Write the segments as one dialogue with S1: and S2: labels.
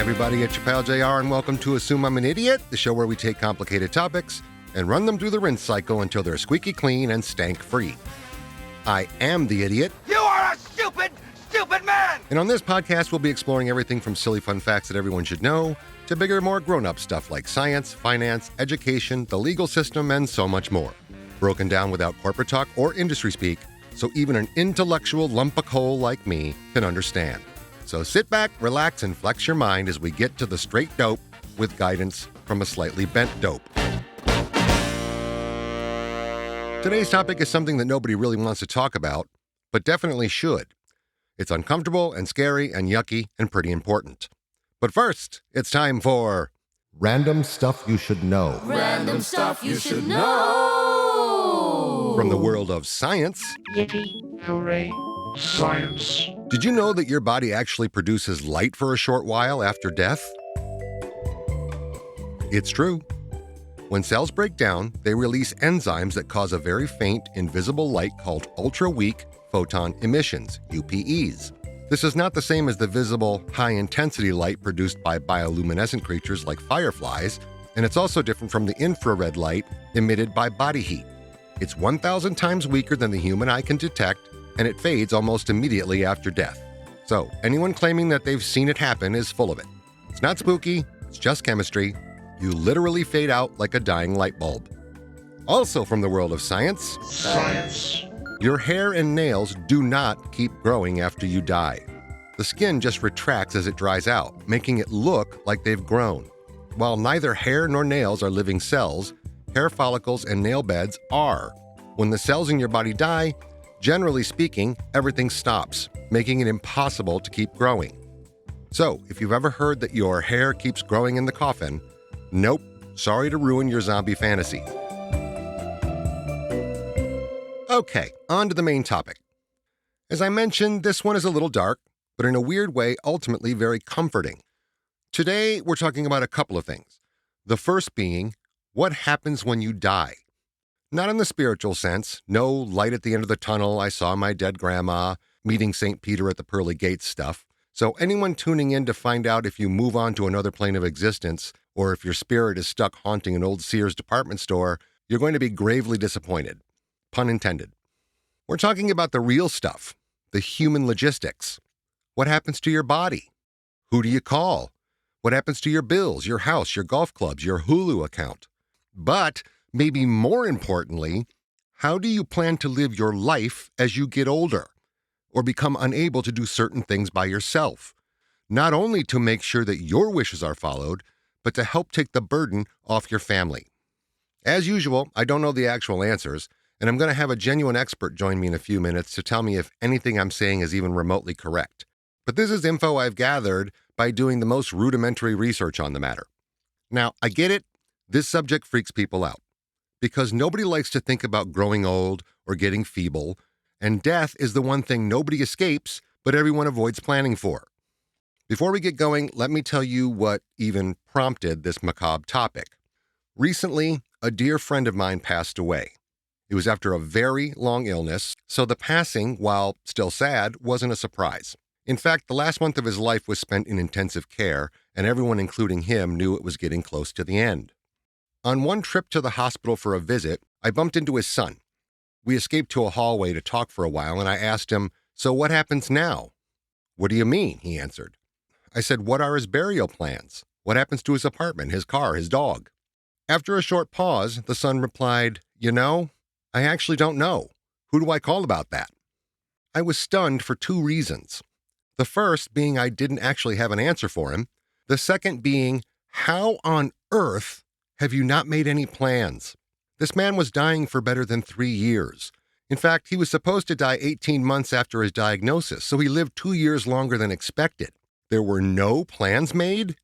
S1: everybody, it's your pal JR, and welcome to Assume I'm an Idiot, the show where we take complicated topics and run them through the rinse cycle until they're squeaky clean and stank-free. I am the idiot.
S2: You are a stupid man!
S1: And on this podcast, we'll be exploring everything from silly fun facts that everyone should know to bigger, more grown-up stuff like science, finance, education, the legal system, and so much more. Broken down without corporate talk or industry speak, so even an intellectual lump of coal like me can understand. So sit back, relax, and flex your mind as we get to the straight dope with guidance from a slightly bent dope. Today's topic is something that nobody really wants to talk about, but definitely should. It's uncomfortable and scary and yucky and pretty important. But first, it's time for Random Stuff You Should Know.
S3: Random stuff you should know.
S1: From the world of science.
S4: Yippee, hooray, science.
S1: Did you know that your body actually produces light for a short while after death? It's true. When cells break down, they release enzymes that cause a very faint, invisible light called ultra-weak photon emissions, UPEs. This is not the same as the visible, high-intensity light produced by bioluminescent creatures like fireflies, and it's also different from the infrared light emitted by body heat. It's 1,000 times weaker than the human eye can detect, and it fades almost immediately after death. So, anyone claiming that they've seen it happen is full of it. It's not spooky, it's just chemistry. You literally fade out like a dying light bulb. Also from the world of science, your hair and nails do not keep growing after you die. The skin just retracts as it dries out, making it look like they've grown. While neither hair nor nails are living cells, hair follicles and nail beds are. When the cells in your body die, generally speaking, everything stops, making it impossible to keep growing. So, if you've ever heard that your hair keeps growing in the coffin, nope, sorry to ruin your zombie fantasy. Okay, on to the main topic. As I mentioned, this one is a little dark, but in a weird way, ultimately very comforting. Today, we're talking about a couple of things. The first being, what happens when you die? Not in the spiritual sense, no light at the end of the tunnel, I saw my dead grandma, meeting St. Peter at the pearly gates stuff. So anyone tuning in to find out if you move on to another plane of existence, or if your spirit is stuck haunting an old Sears department store, you're going to be gravely disappointed. Pun intended. We're talking about the real stuff, the human logistics. What happens to your body? Who do you call? What happens to your bills, your house, your golf clubs, your Hulu account? But maybe more importantly, how do you plan to live your life as you get older or become unable to do certain things by yourself? Not only to make sure that your wishes are followed, but to help take the burden off your family. As usual, I don't know the actual answers, and I'm going to have a genuine expert join me in a few minutes to tell me if anything I'm saying is even remotely correct. But this is info I've gathered by doing the most rudimentary research on the matter. Now, I get it, this subject freaks people out, because nobody likes to think about growing old or getting feeble, and death is the one thing nobody escapes, but everyone avoids planning for. Before we get going, let me tell you what even prompted this macabre topic. Recently, a dear friend of mine passed away. It was after a very long illness, so the passing, while still sad, wasn't a surprise. In fact, the last month of his life was spent in intensive care, and everyone, including him, knew it was getting close to the end. On one trip to the hospital for a visit, I bumped into his son. We escaped to a hallway to talk for a while, and I asked him, "So what happens now?" "What do you mean?" he answered. I said, "What are his burial plans? What happens to his apartment, his car, his dog?" After a short pause, the son replied, I actually don't know. Who do I call about that?" I was stunned for two reasons. The first being I didn't actually have an answer for him. The second being, how on earth have you not made any plans? This man was dying for better than 3 years. In fact, he was supposed to die 18 months after his diagnosis, so he lived 2 years longer than expected. There were no plans made?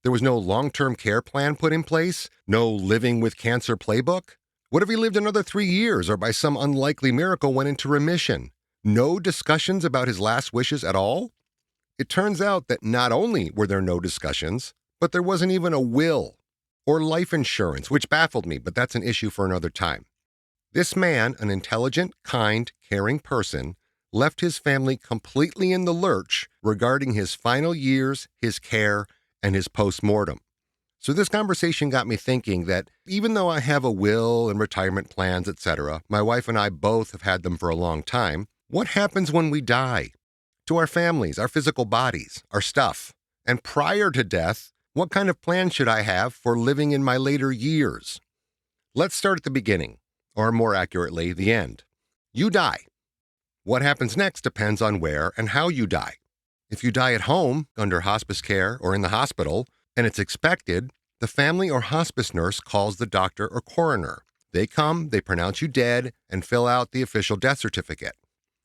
S1: There was no long-term care plan put in place? No living with cancer playbook? What if he lived another 3 years or by some unlikely miracle went into remission? No discussions about his last wishes at all? It turns out that not only were there no discussions, but there wasn't even a will or life insurance, which baffled me, but that's an issue for another time. This man, an intelligent, kind, caring person, left his family completely in the lurch regarding his final years, his care, and his post-mortem. So this conversation got me thinking that even though I have a will and retirement plans, etc., my wife and I both have had them for a long time, what happens when we die? To our families, our physical bodies, our stuff. And prior to death, what kind of plan should I have for living in my later years? Let's start at the beginning, or more accurately, the end. You die. What happens next depends on where and how you die. If you die at home, under hospice care, or in the hospital, and it's expected, the family or hospice nurse calls the doctor or coroner. They come, they pronounce you dead, and fill out the official death certificate.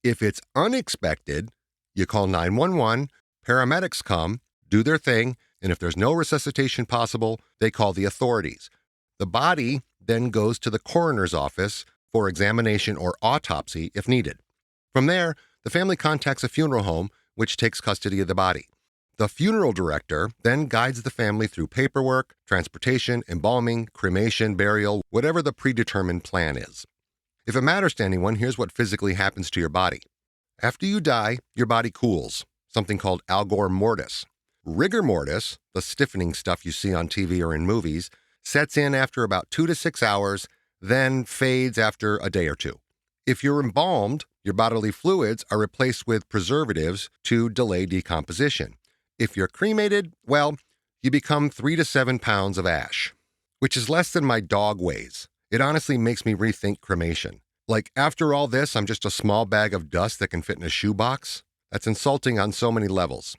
S1: If it's unexpected, you call 911, paramedics come, do their thing, and if there's no resuscitation possible, they call the authorities. The body then goes to the coroner's office for examination or autopsy if needed. From there, the family contacts a funeral home, which takes custody of the body. The funeral director then guides the family through paperwork, transportation, embalming, cremation, burial, whatever the predetermined plan is. If it matters to anyone, here's what physically happens to your body. After you die, your body cools, something called algor mortis. Rigor mortis, the stiffening stuff you see on TV or in movies, sets in after about 2 to 6 hours, then fades after a day or two. If you're embalmed, your bodily fluids are replaced with preservatives to delay decomposition. If you're cremated, well, you become 3 to 7 pounds of ash, which is less than my dog weighs. It honestly makes me rethink cremation. Like, after all this, I'm just a small bag of dust that can fit in a shoebox? That's insulting on so many levels.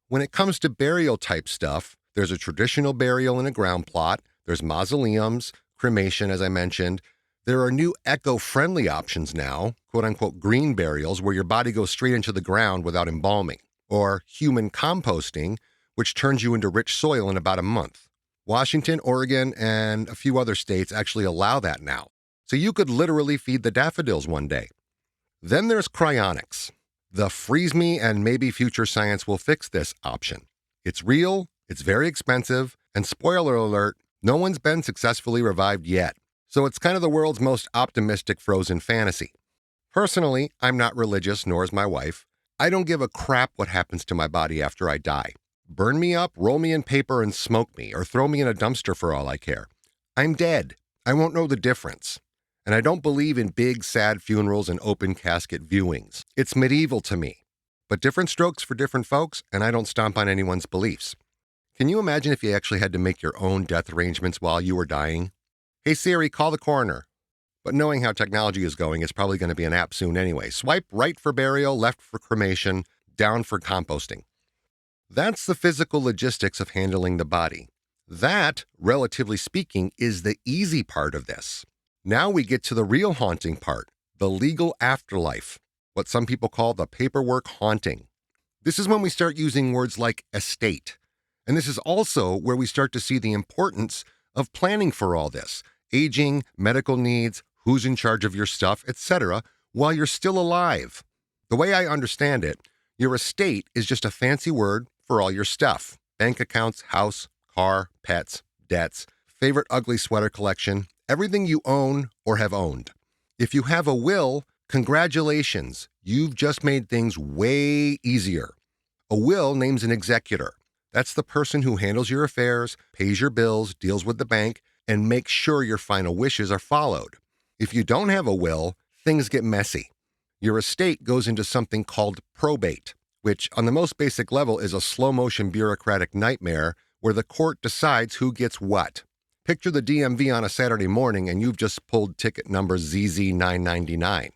S1: When it comes to burial-type stuff, there's a traditional burial in a ground plot, there's mausoleums, cremation, as I mentioned. There are new eco-friendly options now, quote-unquote green burials, where your body goes straight into the ground without embalming, or human composting, which turns you into rich soil in about a month. Washington, Oregon, and a few other states actually allow that now. So you could literally feed the daffodils one day. Then there's cryonics. The freeze me and maybe future science will fix this option. It's real, it's very expensive, and spoiler alert, no one's been successfully revived yet. So it's kind of the world's most optimistic frozen fantasy. Personally, I'm not religious, nor is my wife. I don't give a crap what happens to my body after I die. Burn me up, roll me in paper, and smoke me, or throw me in a dumpster for all I care. I'm dead. I won't know the difference. And I don't believe in big, sad funerals and open casket viewings. It's medieval to me. But different strokes for different folks, and I don't stomp on anyone's beliefs. Can you imagine if you actually had to make your own death arrangements while you were dying? Hey Siri, call the coroner. But knowing how technology is going, it's probably going to be an app soon anyway. Swipe right for burial, left for cremation, down for composting. That's the physical logistics of handling the body. That, relatively speaking, is the easy part of this. Now we get to the real haunting part, the legal afterlife, what some people call the paperwork haunting. This is when we start using words like estate. And this is also where we start to see the importance of planning for all this, aging, medical needs, who's in charge of your stuff, etc., while you're still alive. The way I understand it, your estate is just a fancy word for all your stuff. Bank accounts, house, car, pets, debts, favorite ugly sweater collection, everything you own or have owned. If you have a will, congratulations, you've just made things way easier. A will names an executor. That's the person who handles your affairs, pays your bills, deals with the bank, and makes sure your final wishes are followed. If you don't have a will, things get messy. Your estate goes into something called probate, which on the most basic level is a slow-motion bureaucratic nightmare where the court decides who gets what. Picture the DMV on a Saturday morning and you've just pulled ticket number ZZ999.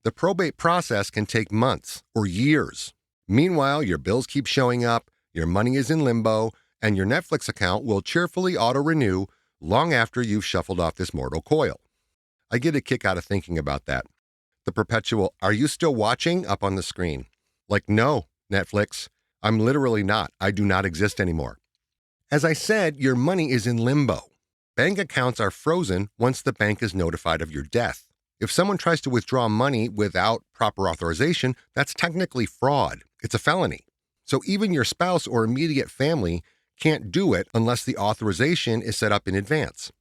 S1: The probate process can take months or years. Meanwhile, your bills keep showing up, your money is in limbo, and your Netflix account will cheerfully auto-renew long after you've shuffled off this mortal coil. I get a kick out of thinking about that. The perpetual, "Are you still watching?" up on the screen. Like, no, Netflix, I'm literally not. I do not exist anymore. As I said, your money is in limbo. Bank accounts are frozen once the bank is notified of your death. If someone tries to withdraw money without proper authorization, that's technically fraud. It's a felony. So even your spouse or immediate family can't do it unless the authorization is set up in advance.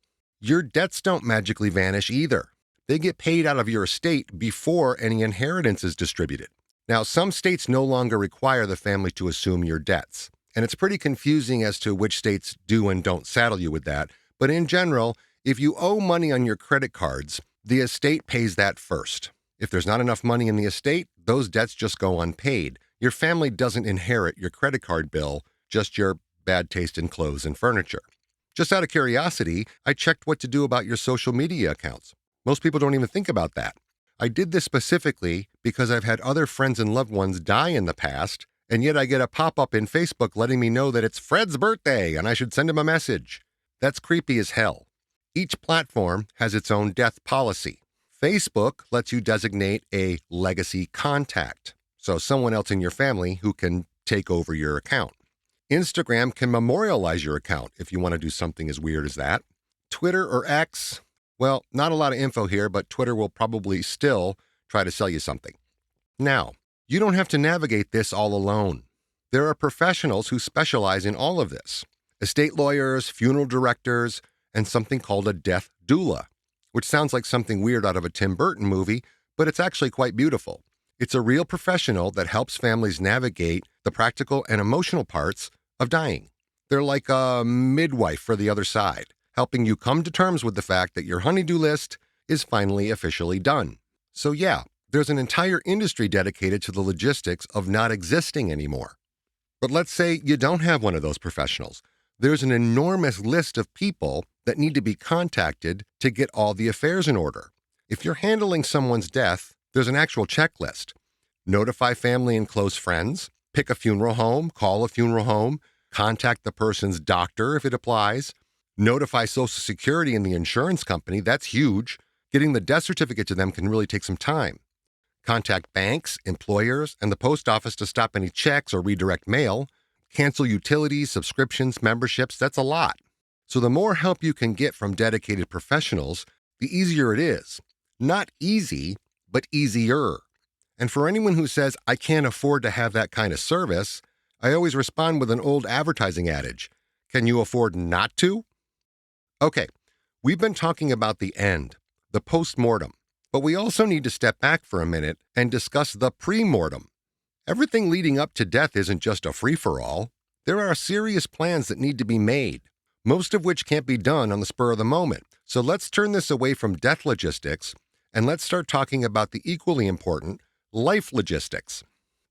S1: Your debts don't magically vanish either. They get paid out of your estate before any inheritance is distributed. Now, some states no longer require the family to assume your debts. And it's pretty confusing as to which states do and don't saddle you with that. But in general, if you owe money on your credit cards, the estate pays that first. If there's not enough money in the estate, those debts just go unpaid. Your family doesn't inherit your credit card bill, just your bad taste in clothes and furniture. Just out of curiosity, I checked what to do about your social media accounts. Most people don't even think about that. I did this specifically because I've had other friends and loved ones die in the past, and yet I get a pop-up in Facebook letting me know that it's Fred's birthday and I should send him a message. That's creepy as hell. Each platform has its own death policy. Facebook lets you designate a legacy contact, so someone else in your family who can take over your account. Instagram can memorialize your account if you want to do something as weird as that. Twitter or X, well, not a lot of info here, but Twitter will probably still try to sell you something. Now, you don't have to navigate this all alone. There are professionals who specialize in all of this. Estate lawyers, funeral directors, and something called a death doula, which sounds like something weird out of a Tim Burton movie, but it's actually quite beautiful. It's a real professional that helps families navigate the practical and emotional parts of dying. They're like a midwife for the other side, helping you come to terms with the fact that your honey-do list is finally officially done. So yeah, there's an entire industry dedicated to the logistics of not existing anymore. But let's say you don't have one of those professionals. There's an enormous list of people that need to be contacted to get all the affairs in order. If you're handling someone's death, there's an actual checklist. Notify family and close friends, pick a funeral home, call a funeral home, contact the person's doctor if it applies, notify Social Security and the insurance company, that's huge. Getting the death certificate to them can really take some time. Contact banks, employers, and the post office to stop any checks or redirect mail. Cancel utilities, subscriptions, memberships, that's a lot. So the more help you can get from dedicated professionals, the easier it is. Not easy, but easier. And for anyone who says, I can't afford to have that kind of service, I always respond with an old advertising adage. Can you afford not to? Okay, we've been talking about the end, the post-mortem, but we also need to step back for a minute and discuss the pre-mortem. Everything leading up to death isn't just a free-for-all. There are serious plans that need to be made, most of which can't be done on the spur of the moment. So let's turn this away from death logistics and let's start talking about the equally important life logistics.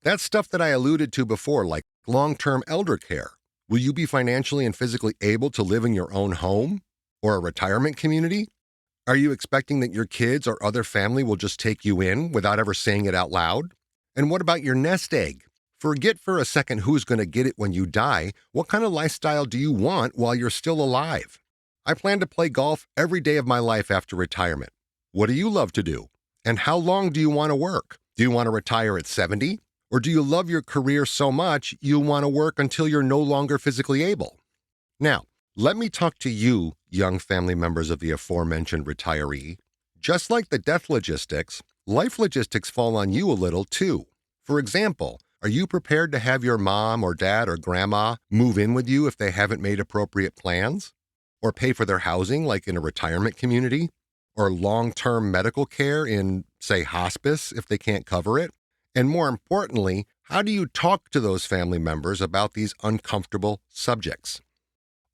S1: That's stuff that I alluded to before, like long-term elder care. Will you be financially and physically able to live in your own home or a retirement community? Are you expecting that your kids or other family will just take you in without ever saying it out loud? And what about your nest egg? Forget for a second who's going to get it when you die. What kind of lifestyle do you want while you're still alive? I plan to play golf every day of my life after retirement. What do you love to do? And how long do you want to work? Do you want to retire at 70? Or do you love your career so much you want to work until you're no longer physically able? Now, let me talk to you, young family members of the aforementioned retiree. Just like the death logistics, life logistics fall on you a little too. For example, are you prepared to have your mom or dad or grandma move in with you if they haven't made appropriate plans? Or pay for their housing like in a retirement community? Or long-term medical care in, say, hospice if they can't cover it? And more importantly, how do you talk to those family members about these uncomfortable subjects?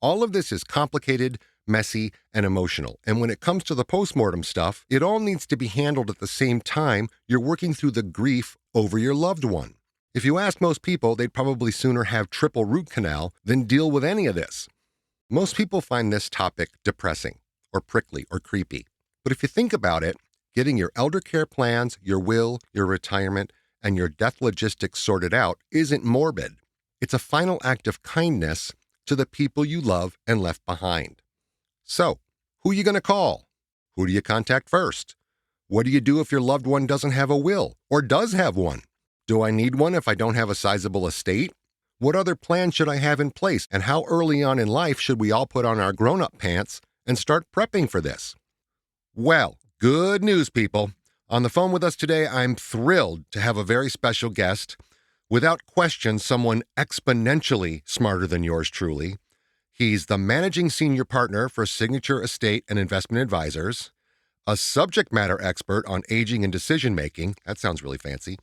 S1: All of this is complicated, messy, and emotional. And when it comes to the postmortem stuff, it all needs to be handled at the same time you're working through the grief over your loved one. If you ask most people, they'd probably sooner have triple root canal than deal with any of this. Most people find this topic depressing, or prickly, or creepy. But if you think about it, getting your elder care plans, your will, your retirement, and your death logistics sorted out isn't morbid. It's a final act of kindness to the people you love and left behind. So, who are you going to call? Who do you contact first? What do you do if your loved one doesn't have a will or does have one? Do I need one if I don't have a sizable estate? What other plans should I have in place? And how early on in life should we all put on our grown-up pants and start prepping for this? Well, good news, people. On the phone with us today, I'm thrilled to have a very special guest. Without question, someone exponentially smarter than yours truly. He's the managing senior partner for Signature Estate and Investment Advisors, a subject matter expert on aging and decision making. That sounds really fancy.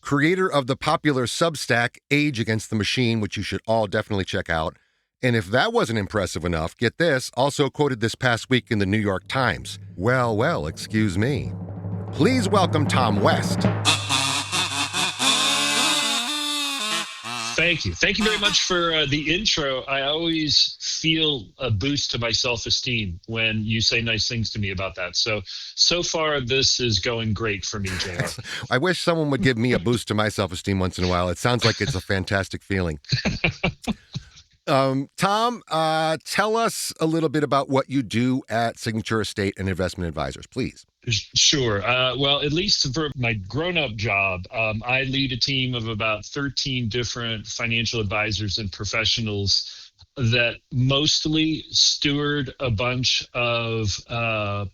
S1: Creator of the popular Substack Age Against the Machine, which you should all definitely check out. And if that wasn't impressive enough, get this, also quoted this past week in the New York Times. Well, excuse me. Please welcome Tom West.
S3: Thank you. Thank you very much for the intro. I always feel a boost to my self-esteem when you say nice things to me about that. So far, this is going great for me, JR.
S1: I wish someone would give me a boost to my self-esteem once in a while. It sounds like it's a fantastic feeling. Tom, tell us a little bit about what you do at Signature Estate and Investment Advisors, please.
S3: Sure. Well, at least for my grown-up job, I lead a team of about 13 different financial advisors and professionals that mostly steward a bunch of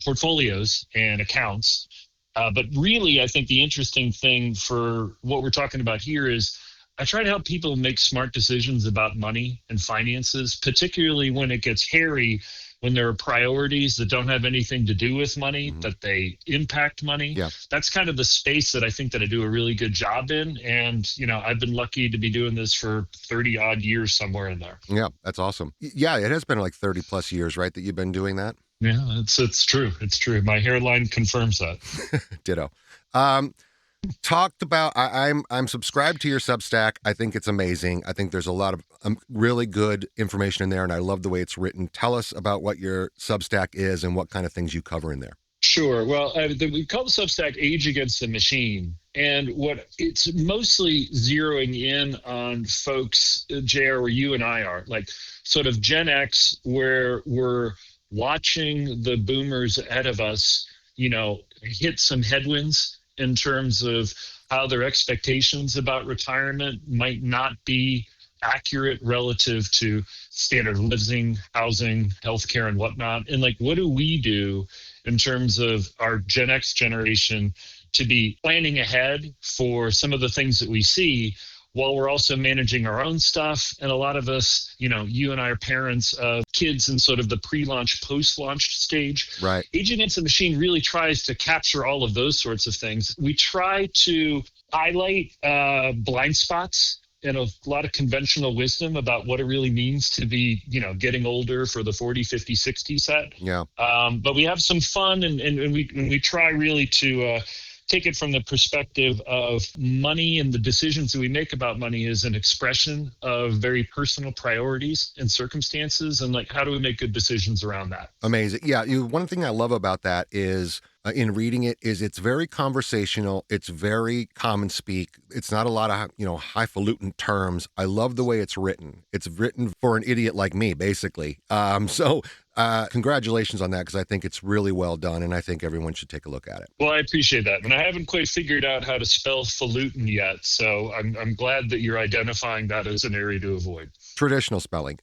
S3: portfolios and accounts. But really, I think the interesting thing for what we're talking about here is I try to help people make smart decisions about money and finances, particularly when it gets hairy, when there are priorities that don't have anything to do with money, that they impact money.
S1: Yeah.
S3: That's kind of the space that I think that I do a really good job in. And, I've been lucky to be doing this for 30 odd years somewhere in there.
S1: Yeah, that's awesome. Yeah, it has been like 30 plus years, right, that you've been doing that?
S3: Yeah, it's true. It's true. My hairline confirms that.
S1: Ditto. Talked about, I'm subscribed to your Substack. I think it's amazing. I think there's a lot of really good information in there, and I love the way it's written. Tell us about what your Substack is and what kind of things you cover in there.
S3: Sure. Well, we call the Substack Age Against the Machine. And what it's mostly zeroing in on folks, JR, where you and I are, like sort of Gen X, where we're watching the boomers ahead of us, hit some headwinds in terms of how their expectations about retirement might not be accurate relative to standard of living, housing, healthcare, and whatnot. And what do we do in terms of our Gen X generation to be planning ahead for some of the things that we see while we're also managing our own stuff? And a lot of us, you and I are parents of kids in sort of the pre-launch, post-launch stage.
S1: Right.
S3: Age Against the Machine really tries to capture all of those sorts of things. We try to highlight blind spots and a lot of conventional wisdom about what it really means to be, getting older for the 40, 50, 60 set.
S1: Yeah.
S3: But we have some fun and we try really to take it from the perspective of money, and the decisions that we make about money is an expression of very personal priorities and circumstances, and how do we make good decisions around that?
S1: Amazing. Yeah, one thing I love about that is in reading it is it's very conversational. It's very common speak. It's not a lot of, highfalutin terms. I love the way it's written. It's written for an idiot like me, basically. So congratulations on that, because I think it's really well done, and I think everyone should take a look at it.
S3: Well, I appreciate that. And I haven't quite figured out how to spell falutin yet, so I'm glad that you're identifying that as an area to avoid.
S1: Traditional spelling.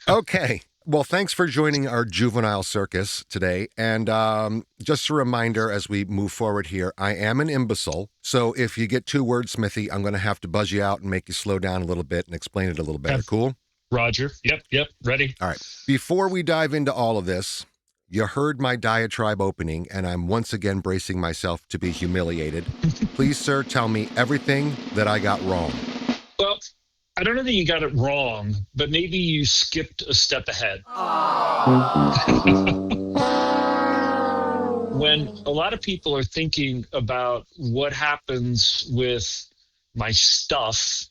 S1: Okay. Well, thanks for joining our juvenile circus today. And just a reminder as we move forward here, I am an imbecile. So if you get too wordsmithy, I'm going to have to buzz you out and make you slow down a little bit and explain it a little better. Cool?
S3: Roger. Yep. Ready.
S1: All right. Before we dive into all of this, you heard my diatribe opening, and I'm once again bracing myself to be humiliated. Please, sir, tell me everything that I got wrong.
S3: Well, I don't know that you got it wrong, but maybe you skipped a step ahead. When a lot of people are thinking about what happens with my stuff,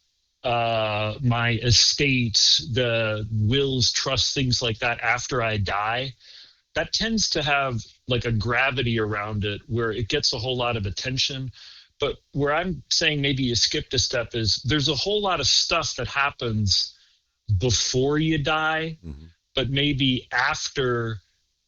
S3: my estate, the wills, trusts, things like that after I die, that tends to have a gravity around it where it gets a whole lot of attention. But where I'm saying maybe you skipped a step is there's a whole lot of stuff that happens before you die, but maybe after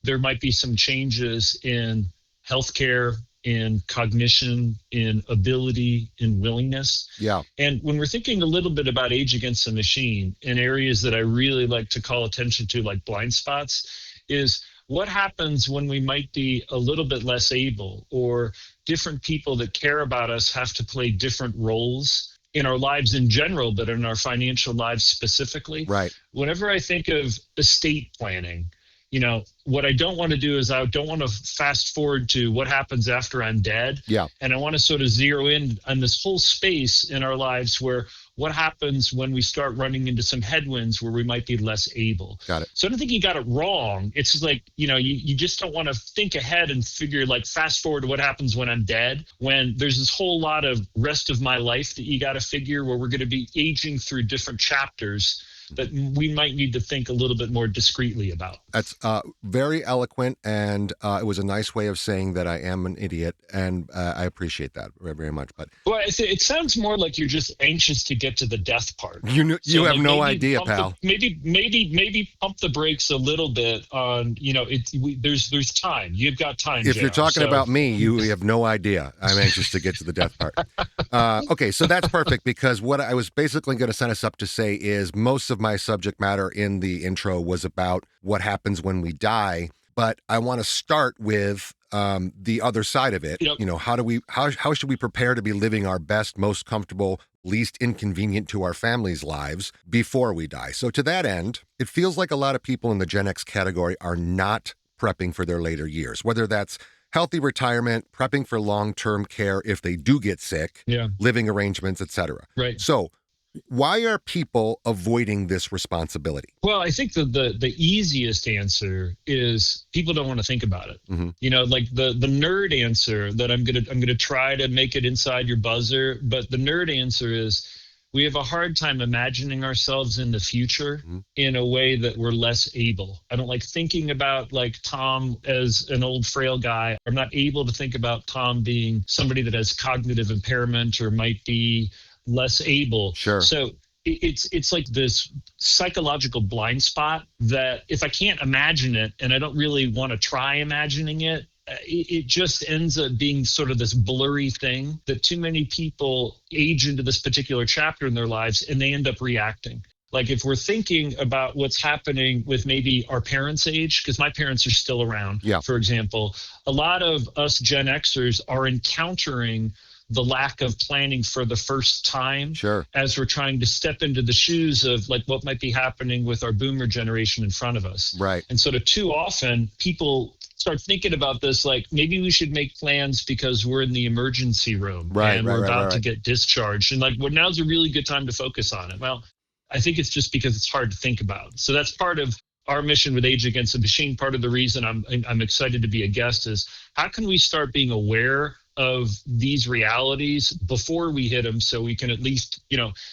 S3: there might be some changes in healthcare, in cognition, in ability, in willingness.
S1: Yeah.
S3: And when we're thinking a little bit about Age Against the Machine in areas that I really like to call attention to, like blind spots, is what happens when we might be a little bit less able, or different people that care about us have to play different roles in our lives in general, but in our financial lives specifically.
S1: Right.
S3: Whenever I think of estate planning, what I don't want to do is I don't want to fast forward to what happens after I'm dead.
S1: Yeah.
S3: And I want to sort of zero in on this whole space in our lives where what happens when we start running into some headwinds where we might be less able.
S1: Got it.
S3: So I don't think you got it wrong. It's just like, you just don't want to think ahead and figure like fast forward to what happens when I'm dead, when there's this whole lot of rest of my life that you got to figure where we're going to be aging through different chapters that we might need to think a little bit more discreetly about.
S1: That's very eloquent, and it was a nice way of saying that I am an idiot, and I appreciate that very, very much. But
S3: well, it sounds more like you're just anxious to get to the death part.
S1: You have no idea, pal.
S3: Maybe pump the brakes a little bit on. There's time. You've got time.
S1: If you're talking about me, you have no idea. I'm anxious to get to the death part. Okay, so that's perfect, because what I was basically going to set us up to say is most of my subject matter in the intro was about what happens when we die, but I want to start with the other side of it.
S3: Yep.
S1: How should we prepare to be living our best, most comfortable, least inconvenient to our families' lives before we die? So to that end, it feels like a lot of people in the Gen X category are not prepping for their later years, whether that's healthy retirement, prepping for long-term care if they do get sick, living arrangements, etc.
S3: Right.
S1: So why are people avoiding this responsibility?
S3: Well, I think the easiest answer is people don't want to think about it.
S1: Mm-hmm.
S3: Like the nerd answer that I'm gonna try to make it inside your buzzer, but the nerd answer is we have a hard time imagining ourselves in the future in a way that we're less able. I don't like thinking about like Tom as an old frail guy. I'm not able to think about Tom being somebody that has cognitive impairment or might be less able.
S1: Sure.
S3: So it's like this psychological blind spot that if I can't imagine it and I don't really want to try imagining it, it just ends up being sort of this blurry thing that too many people age into this particular chapter in their lives and they end up reacting. Like if we're thinking about what's happening with maybe our parents' age, because my parents are still around, for example, a lot of us Gen Xers are encountering the lack of planning for the first time as we're trying to step into the shoes of like what might be happening with our boomer generation in front of us.
S1: Right.
S3: And sort of too often people start thinking about this, like maybe we should make plans because we're in the emergency room and we're about to get discharged. And like, well, now's a really good time to focus on it. Well, I think it's just because it's hard to think about. So that's part of our mission with Age Against the Machine. Part of the reason I'm excited to be a guest is how can we start being aware of these realities before we hit them so we can at least,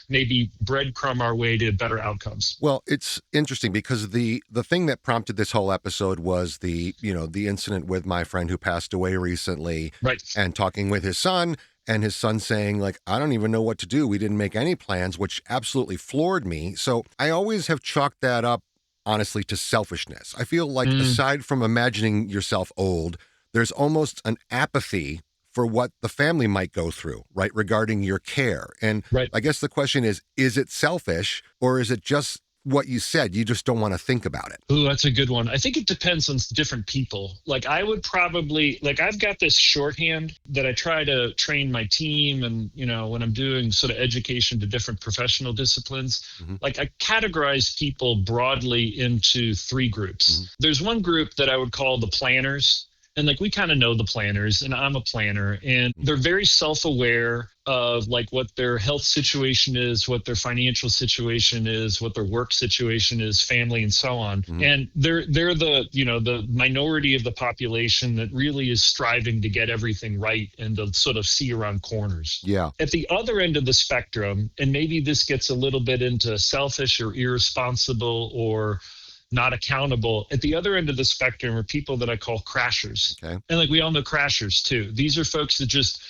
S3: maybe breadcrumb our way to better outcomes.
S1: Well, it's interesting because the thing that prompted this whole episode was the incident with my friend who passed away recently,
S3: right? And
S1: talking with his son and his son saying like, I don't even know what to do. We didn't make any plans, which absolutely floored me. So I always have chalked that up, honestly, to selfishness. I feel like aside from imagining yourself old, there's almost an apathy for what the family might go through, right, regarding your care. And I guess the question is it selfish or is it just what you said? You just don't want to think about it.
S3: Ooh, that's a good one. I think it depends on different people. Like I would probably, I've got this shorthand that I try to train my team and, when I'm doing sort of education to different professional disciplines, like I categorize people broadly into three groups. There's one group that I would call the planners. And like we kind of know the planners, and I'm a planner, and they're very self-aware of like what their health situation is, what their financial situation is, what their work situation is, family, and so on. And they're the the minority of the population that really is striving to get everything right and to sort of see around corners.
S1: Yeah.
S3: At the other end of the spectrum, and maybe this gets a little bit into selfish or irresponsible or not accountable. At the other end of the spectrum are people that I call crashers.
S1: Okay.
S3: And like we all know crashers too. These are folks that just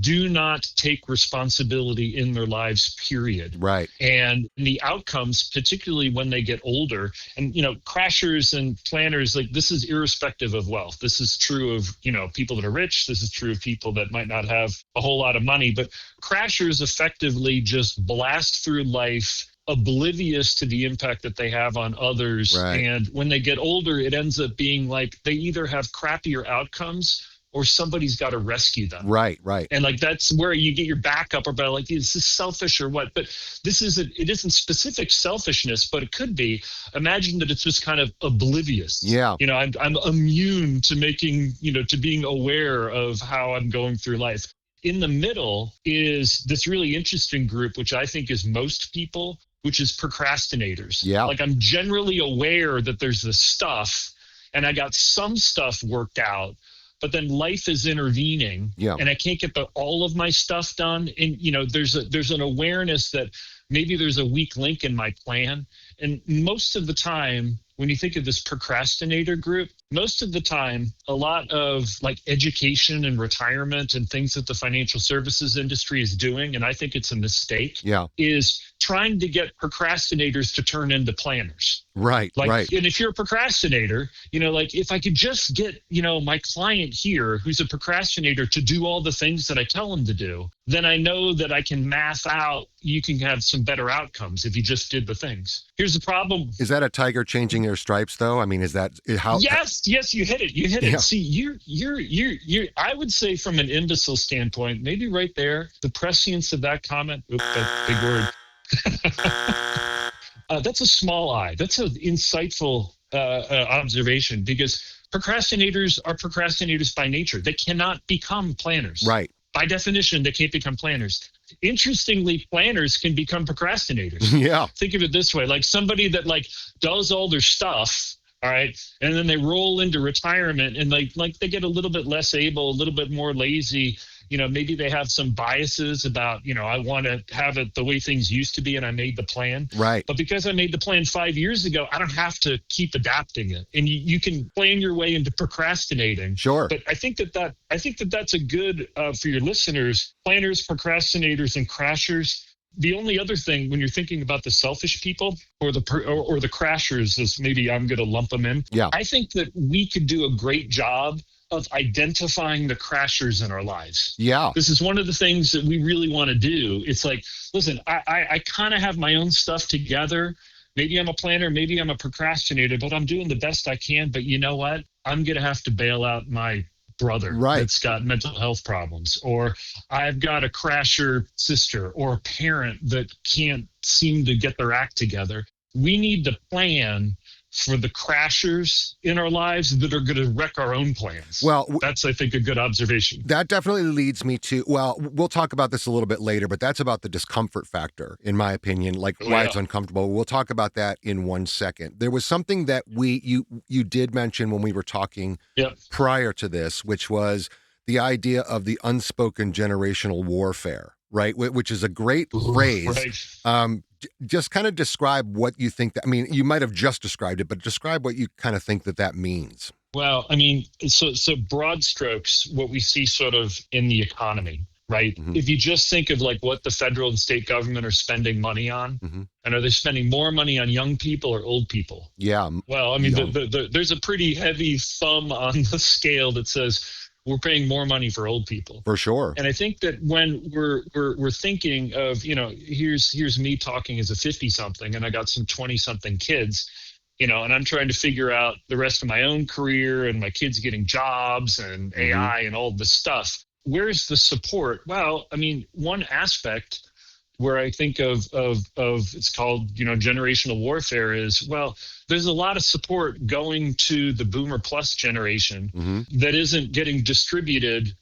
S3: do not take responsibility in their lives, period.
S1: Right.
S3: And the outcomes, particularly when they get older, and crashers and planners, like this is irrespective of wealth. This is true of, people that are rich. This is true of people that might not have a whole lot of money, but crashers effectively just blast through life oblivious to the impact that they have on others.
S1: Right.
S3: And when they get older, it ends up being like they either have crappier outcomes or somebody's got to rescue them.
S1: Right, right.
S3: And like that's where you get your backup about like, is this selfish or what? But it isn't specific selfishness, but it could be. Imagine that it's just kind of oblivious.
S1: Yeah.
S3: I'm immune to to being aware of how I'm going through life. In the middle is this really interesting group, which I think is most people, which is procrastinators.
S1: Yeah.
S3: Like I'm generally aware that there's this stuff and I got some stuff worked out, but then life is intervening and I can't get all of my stuff done. And, there's an awareness that maybe there's a weak link in my plan. And most of the time, when you think of this procrastinator group, most of the time, a lot of like education and retirement and things that the financial services industry is doing, and I think it's a mistake, is trying to get procrastinators to turn into planners.
S1: Right, right.
S3: And if you're a procrastinator, like if I could just get, my client here who's a procrastinator to do all the things that I tell him to do, then I know that I can math out you can have some better outcomes if you just did the things. Here's the problem.
S1: Is that a tiger changing their stripes, though? I mean, is that how?
S3: Yes, you hit it. You hit it. See, you're. I would say from an imbecile standpoint, maybe right there, the prescience of that comment. Oops, that big word. That's a small I. That's an insightful observation because procrastinators are procrastinators by nature. They cannot become planners.
S1: Right.
S3: By definition, they can't become planners. Interestingly, planners can become procrastinators.
S1: Yeah.
S3: Think of it this way, like somebody that like does all their stuff, all right, and then they roll into retirement and like they get a little bit less able, a little bit more lazy. Maybe they have some biases about, I want to have it the way things used to be and I made the plan.
S1: Right.
S3: But because I made the plan 5 years ago, I don't have to keep adapting it. And you can plan your way into procrastinating.
S1: Sure.
S3: But I think that's a good for your listeners, planners, procrastinators, and crashers. The only other thing when you're thinking about the selfish people or the crashers, is maybe I'm going to lump them in.
S1: Yeah.
S3: I think that we could do a great job of identifying the crashers in our lives.
S1: Yeah.
S3: This is one of the things that we really want to do. It's like, listen, I kind of have my own stuff together. Maybe I'm a planner, maybe I'm a procrastinator, but I'm doing the best I can. But you know what? I'm going to have to bail out my brother that's got mental health problems, or I've got a crasher sister or a parent that can't seem to get their act together. We need to plan for the crashers in our lives that are going to wreck our own plans.
S1: Well,
S3: that's, I think, a good observation.
S1: That definitely leads me to, well, we'll talk about this a little bit later, but that's about the discomfort factor, in my opinion, like why it's uncomfortable. We'll talk about that in 1 second. There was something that you did mention when we were talking prior to this, which was the idea of the unspoken generational warfare, right? Which is a great phrase.
S3: Right.
S1: Just kind of describe what you think that, I mean, you might have just described it, but describe what you kind of think that means.
S3: Well, I mean, so broad strokes, what we see sort of in the economy, right? Mm-hmm. If you just think of like what the federal and state government are spending money on, and are they spending more money on young people or old people?
S1: Yeah.
S3: Well, I mean, there's a pretty heavy thumb on the scale that says we're paying more money for old people.
S1: For sure.
S3: And I think that when we're thinking of, here's me talking as a 50-something and I got some 20-something kids, and I'm trying to figure out the rest of my own career and my kids getting jobs and AI and all this stuff. Where's the support? Well, I mean, one aspect where I think of it's called, generational warfare is, well, there's a lot of support going to the boomer plus generation that isn't getting distributed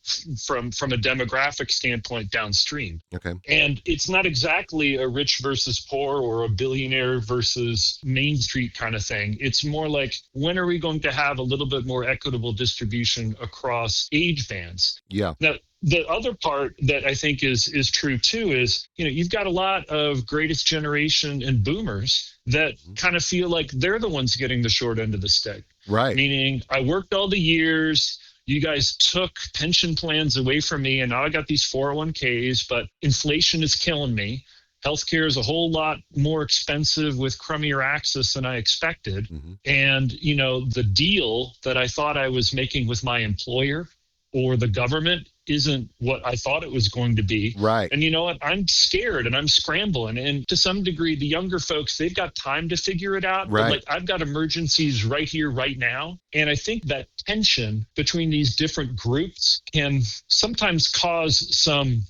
S3: from a demographic standpoint downstream.
S1: Okay.
S3: And it's not exactly a rich versus poor or a billionaire versus Main Street kind of thing. It's more like, when are we going to have a little bit more equitable distribution across age bands?
S1: Yeah.
S3: Now, the other part that I think is true too is, you've got a lot of greatest generation and boomers that kind of feel like they're the ones getting the short end of the stick.
S1: Right.
S3: Meaning, I worked all the years, you guys took pension plans away from me, and now I got these 401ks, but inflation is killing me. Healthcare is a whole lot more expensive with crummier access than I expected. And, the deal that I thought I was making with my employer or the government isn't what I thought it was going to be.
S1: Right.
S3: And you know what? I'm scared and I'm scrambling. And to some degree, the younger folks, they've got time to figure it out.
S1: Right.
S3: But like I've got emergencies right here, right now. And I think that tension between these different groups can sometimes cause some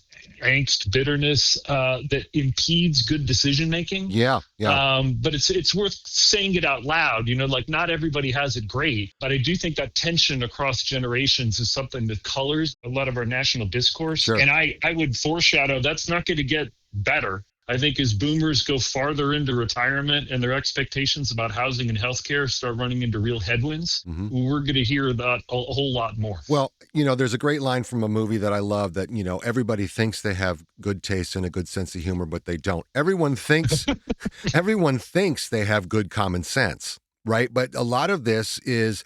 S3: angst, bitterness that impedes good decision making.
S1: Yeah.
S3: But it's worth saying it out loud. You know, like not everybody has it great, but I do think that tension across generations is something that colors a lot of our national discourse.
S1: Sure.
S3: And I would foreshadow that's not going to get better. I think as boomers go farther into retirement and their expectations about housing and healthcare start running into real headwinds, we're going to hear that a whole lot more.
S1: Well, you know, there's a great line from a movie that I love that, you know, everybody thinks they have good taste and a good sense of humor, but they don't. Everyone thinks they have good common sense, right? But a lot of this is,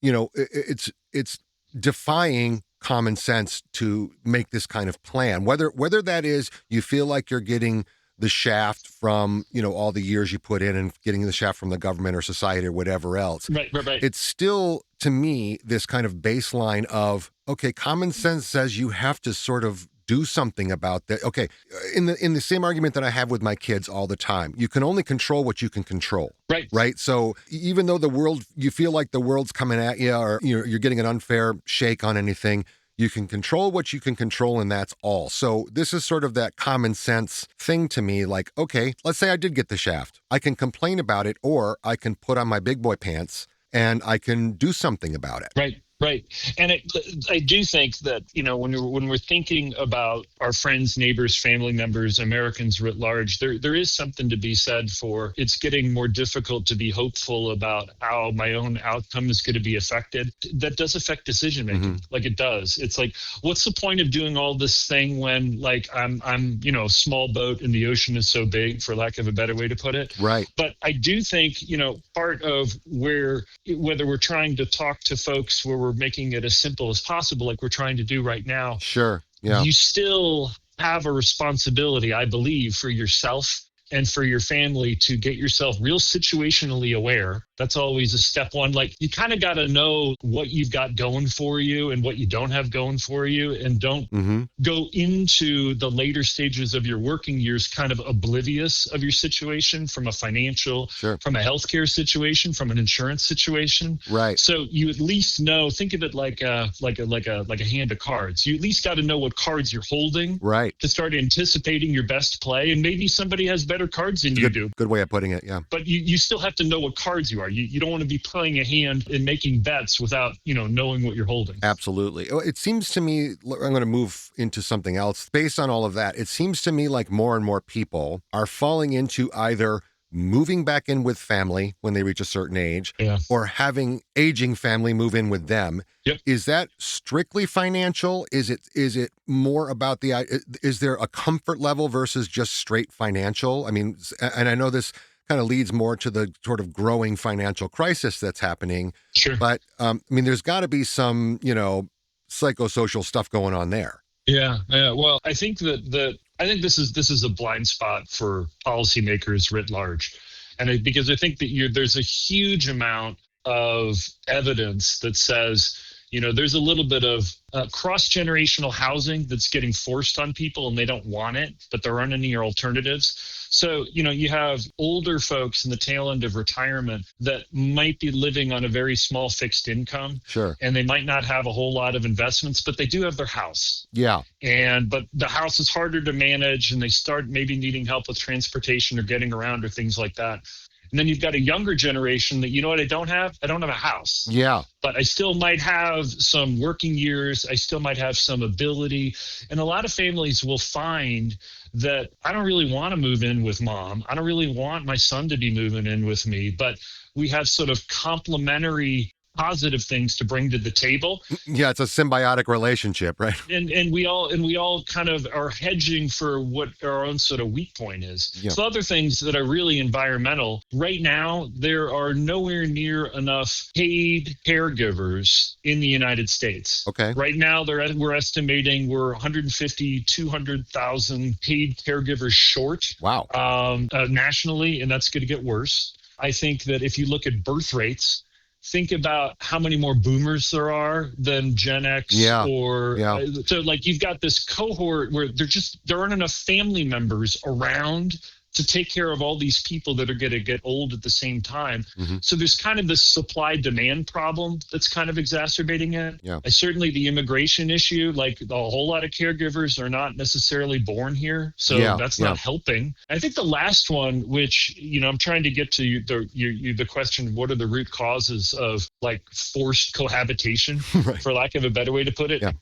S1: you know, it's defying common sense to make this kind of plan, whether that is you feel like you're getting the shaft from, you know, all the years you put in and getting the shaft from the government or society or whatever else.
S3: Right.
S1: It's still, to me, this kind of baseline of, okay, common sense says you have to sort of do something about that. Okay, in the same argument that I have with my kids all the time, you can only control what you can control. Right. So even though you feel like the world's coming at you, or you're getting an unfair shake on anything, you can control what you can control, and that's all. So this is sort of that common sense thing to me. Like, okay, let's say I did get the shaft. I can complain about it, or I can put on my big boy pants and I can do something about it.
S3: Right. And I do think that, you know, when we're thinking about our friends, neighbors, family members, Americans writ large, there is something to be said for it's getting more difficult to be hopeful about how my own outcome is going to be affected. That does affect decision making, like it does. It's like, what's the point of doing all this thing when like I'm you know, a small boat and the ocean is so big, for lack of a better way to put it.
S1: Right.
S3: But I do think, you know, part of whether we're trying to talk to folks where we're making it as simple as possible, like we're trying to do right now.
S1: Sure. Yeah.
S3: You still have a responsibility, I believe, for yourself and for your family to get yourself real situationally aware. That's always a step one. Like you kind of got to know what you've got going for you and what you don't have going for you, and don't go into the later stages of your working years kind of oblivious of your situation from a financial, from a healthcare situation, from an insurance situation.
S1: Right.
S3: So you at least know, think of it like a hand of cards. You at least got to know what cards you're holding,
S1: right,
S3: to start anticipating your best play. And maybe somebody has better cards than you do.
S1: Good way of putting it. Yeah.
S3: But you still have to know what cards you are. You don't want to be playing a hand and making bets without, you know, knowing what you're holding.
S1: Absolutely. It seems to me, I'm going to move into something else. Based on all of that, it seems to me like more and more people are falling into either moving back in with family when they reach a certain age, or having aging family move in with them.
S3: Yep.
S1: Is that strictly financial? Is it more about is there a comfort level versus just straight financial? I mean, and I know this kind of leads more to the sort of growing financial crisis that's happening.
S3: Sure.
S1: But I mean, there's got to be some, you know, psychosocial stuff going on there.
S3: Yeah. Well, I think I think this is a blind spot for policymakers writ large, and because I think that there's a huge amount of evidence that says, you know, there's a little bit of cross-generational housing that's getting forced on people and they don't want it, but there aren't any alternatives. So, you know, you have older folks in the tail end of retirement that might be living on a very small fixed income.
S1: Sure.
S3: And they might not have a whole lot of investments, but they do have their house.
S1: Yeah.
S3: But the house is harder to manage, and they start maybe needing help with transportation or getting around or things like that. And then you've got a younger generation that, you know what, I don't have a house.
S1: Yeah.
S3: But I still might have some working years. I still might have some ability. And a lot of families will find that I don't really want to move in with mom. I don't really want my son to be moving in with me. But we have sort of complementary positive things to bring to the table.
S1: Yeah, it's a symbiotic relationship, right?
S3: And we all kind of are hedging for what our own sort of weak point is.
S1: Yeah.
S3: So other things that are really environmental. Right now, there are nowhere near enough paid caregivers in the United States.
S1: Okay.
S3: Right now, we're estimating we're 150, 200,000 paid caregivers short.
S1: Wow.
S3: Nationally, and that's going to get worse. I think that if you look at birth rates think about how many more boomers there are than Gen X.
S1: Yeah.
S3: Or
S1: Yeah.
S3: so like you've got this cohort where there aren't enough family members around to take care of all these people that are going to get old at the same time.
S1: Mhm.
S3: So there's kind of this supply demand problem that's kind of exacerbating it.
S1: Yeah.
S3: Certainly the immigration issue, like a whole lot of caregivers are not necessarily born here. So
S1: Yeah,
S3: that's
S1: yeah.
S3: not helping. I think the last one, which, I'm trying to get to the question, what are the root causes of like forced cohabitation,
S1: Right.
S3: for lack of a better way to put it?
S1: Yeah.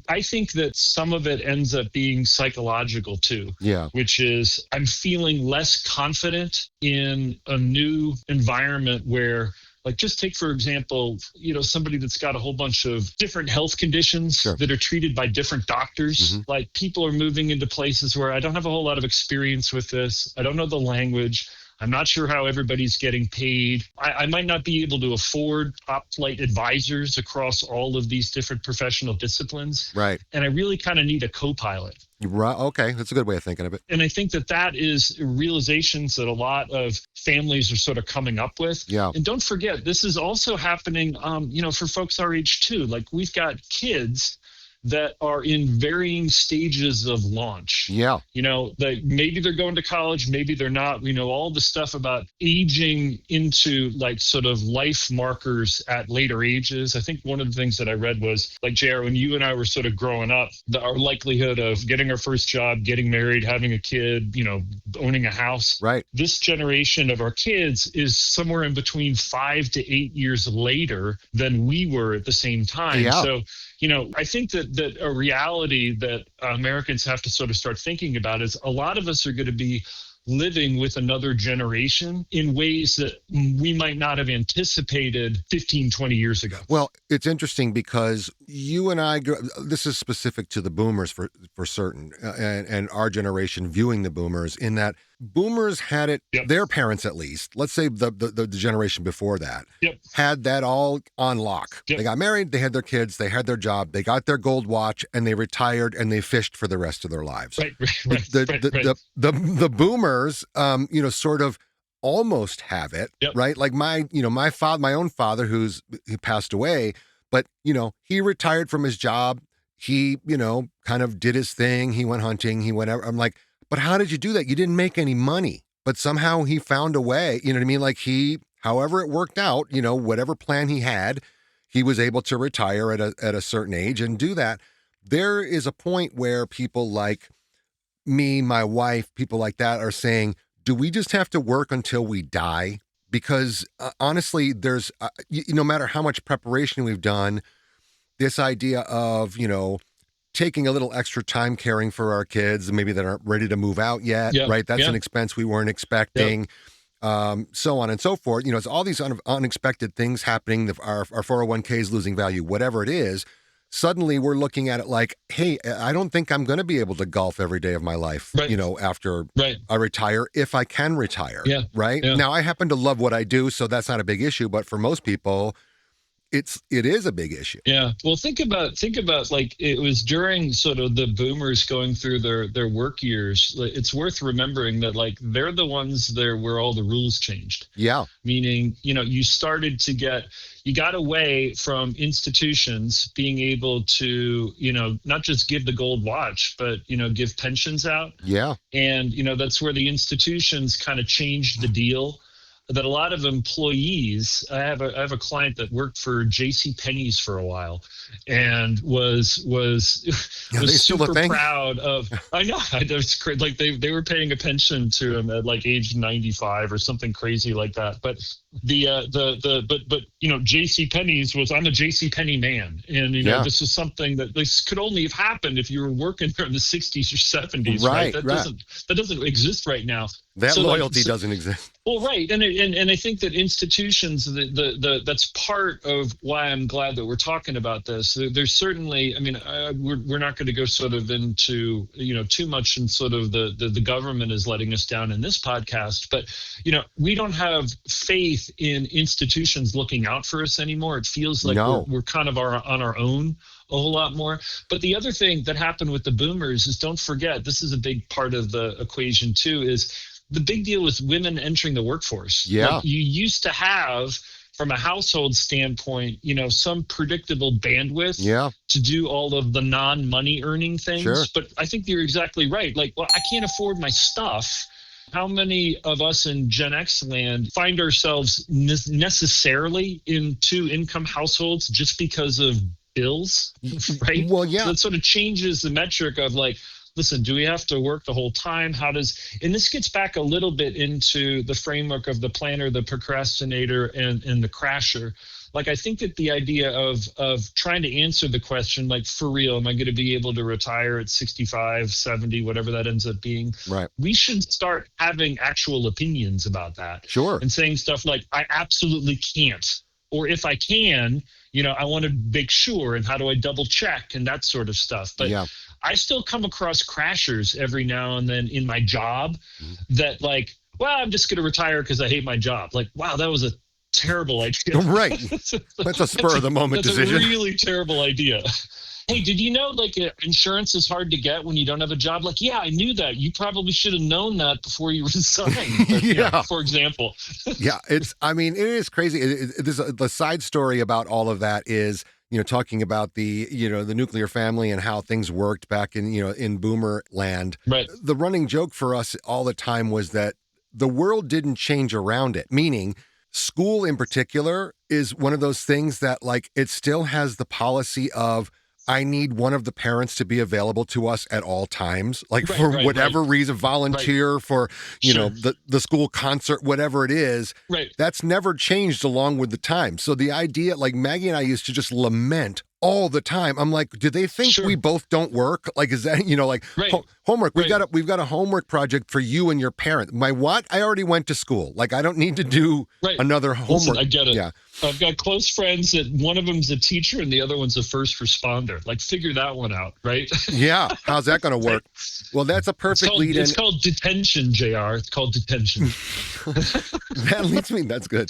S3: I think that some of it ends up being psychological too.
S1: Yeah.
S3: Which is I'm feeling less confident in a new environment where, like, just take, for example, somebody that's got a whole bunch of different health conditions
S1: Sure.
S3: that are treated by different doctors.
S1: Mhm.
S3: Like, people are moving into places where I don't have a whole lot of experience with this. I don't know the language. I'm not sure how everybody's getting paid. I might not be able to afford top flight advisors across all of these different professional disciplines.
S1: Right.
S3: And I really kind of need a co-pilot.
S1: Right. Okay. That's a good way of thinking of it.
S3: And I think that is realizations that a lot of families are sort of coming up with.
S1: Yeah.
S3: And don't forget, this is also happening, for folks our age too. Like, we've got kids that are in varying stages of launch.
S1: Yeah.
S3: Like, maybe they're going to college, maybe they're not. We know all the stuff about aging into like sort of life markers at later ages. I think one of the things that I read was, like, JR, when you and I were sort of growing up, our likelihood of getting our first job, getting married, having a kid, owning a house.
S1: Right.
S3: This generation of our kids is somewhere in between 5 to 8 years later than we were at the same time.
S1: Yeah.
S3: So, I think that a reality that Americans have to sort of start thinking about is a lot of us are going to be living with another generation in ways that we might not have anticipated 15, 20 years ago.
S1: Well, it's interesting because you and I, this is specific to the boomers for certain, and our generation viewing the boomers, in that boomers had it,
S3: Yep.
S1: their parents at least, let's say the generation before that,
S3: Yep.
S1: had that all on lock.
S3: Yep.
S1: They got married, they had their kids, they had their job, they got their gold watch, and they retired and they fished for the rest of their lives.
S3: Right.
S1: The boomers, sort of almost have it,
S3: Yep.
S1: right? Like my own father, he passed away, but he retired from his job. He, kind of did his thing. He went hunting. He went. I'm like, but how did you do that? You didn't make any money, but somehow he found a way. You know what I mean? Like, however it worked out, whatever plan he had, he was able to retire at a certain age and do that. There is a point where people like me, my wife, people like that are saying, do we just have to work until we die? Because honestly, there's, no matter how much preparation we've done, this idea of, taking a little extra time caring for our kids, maybe that aren't ready to move out yet,
S3: Yeah,
S1: right? That's
S3: yeah.
S1: an expense we weren't expecting, so on and so forth. It's all these unexpected things happening. Our 401k is losing value, whatever it is. Suddenly we're looking at it like, hey, I don't think I'm going to be able to golf every day of my life,
S3: Right.
S1: After
S3: Right.
S1: I retire, if I can retire.
S3: Yeah.
S1: Right.
S3: Yeah.
S1: Now, I happen to love what I do, so that's not a big issue. But for most people, it is a big issue.
S3: Yeah. Well, think about like, it was during sort of the boomers going through their work years. It's worth remembering that, like, they're the ones there where all the rules changed.
S1: Yeah.
S3: Meaning, you got away from institutions being able to, not just give the gold watch, but, give pensions out.
S1: Yeah.
S3: And, that's where the institutions kind of changed the deal. That a lot of employees, I have a client that worked for J.C. Penney's for a while, and was
S1: still a
S3: super
S1: thing?
S3: proud of. I know, that's crazy. Like, they were paying a pension to him at like age 95 or something crazy like that. But J.C. Penney's was, I'm a J.C. Penney man, and
S1: Yeah.
S3: this is something that this could only have happened if you were working there in the 60s or 70s,
S1: Right,
S3: right?
S1: right.
S3: That doesn't exist right now.
S1: That
S3: So, like,
S1: loyalty doesn't exist.
S3: Well, right, and I think that institutions, that's part of why I'm glad that we're talking about this. There's certainly, we're not going to go sort of into too much, and sort of the government is letting us down in this podcast, but we don't have faith in institutions looking out for us anymore. It feels like
S1: No.
S3: we're kind of on our own a whole lot more. But the other thing that happened with the boomers is, don't forget, this is a big part of the equation too, is the big deal with women entering the workforce.
S1: Yeah.
S3: Like, you used to have from a household standpoint, some predictable bandwidth
S1: Yeah,
S3: to do all of the non-money earning things.
S1: sure.
S3: But I think you're exactly right. Like, well, I can't afford my stuff. How many of us in Gen X land find ourselves necessarily in two-income households just because of bills, right?
S1: Well, yeah.
S3: So it sort of changes the metric of like, listen, do we have to work the whole time? And this gets back a little bit into the framework of the planner, the procrastinator, and the crasher. Like, I think that the idea of trying to answer the question, like, for real, am I going to be able to retire at 65, 70, whatever that ends up being?
S1: Right.
S3: We should start having actual opinions about that.
S1: Sure.
S3: And saying stuff like, I absolutely can't. Or if I can, I want to make sure, and how do I double check and that sort of stuff. But
S1: yeah.
S3: I still come across crashers every now and then in my job that like, well, I'm just going to retire because I hate my job. Like, wow, that was a terrible idea.
S1: Right. That's a spur of the moment decision.
S3: That's a really terrible idea. Hey, did you know like insurance is hard to get when you don't have a job? Like, yeah, I knew that. You probably should have known that before you resigned. But,
S1: yeah.
S3: For example.
S1: Yeah, it is crazy. The side story about all of that is, talking about the nuclear family and how things worked back in boomer land.
S3: Right.
S1: The running joke for us all the time was that the world didn't change around it, meaning school in particular is one of those things that like it still has the policy of I need one of the parents to be available to us at all times, like for whatever reason, volunteer for, the school concert, whatever it is.
S3: Right.
S1: That's never changed along with the time. So the idea, like Maggie and I used to just lament all the time. I'm like, do they think we both don't work? Like, is that, homework? We've got a homework project for you and your parent. My what? I already went to school. Like, I don't need to do another homework.
S3: Listen, I get it.
S1: Yeah.
S3: I've got close friends that one of them's a teacher and the other one's a first responder. Like, figure that one out, right?
S1: Yeah. How's that going to work? Well, that's a perfect lead in.
S3: It's called detention, JR. It's called detention.
S1: That's good.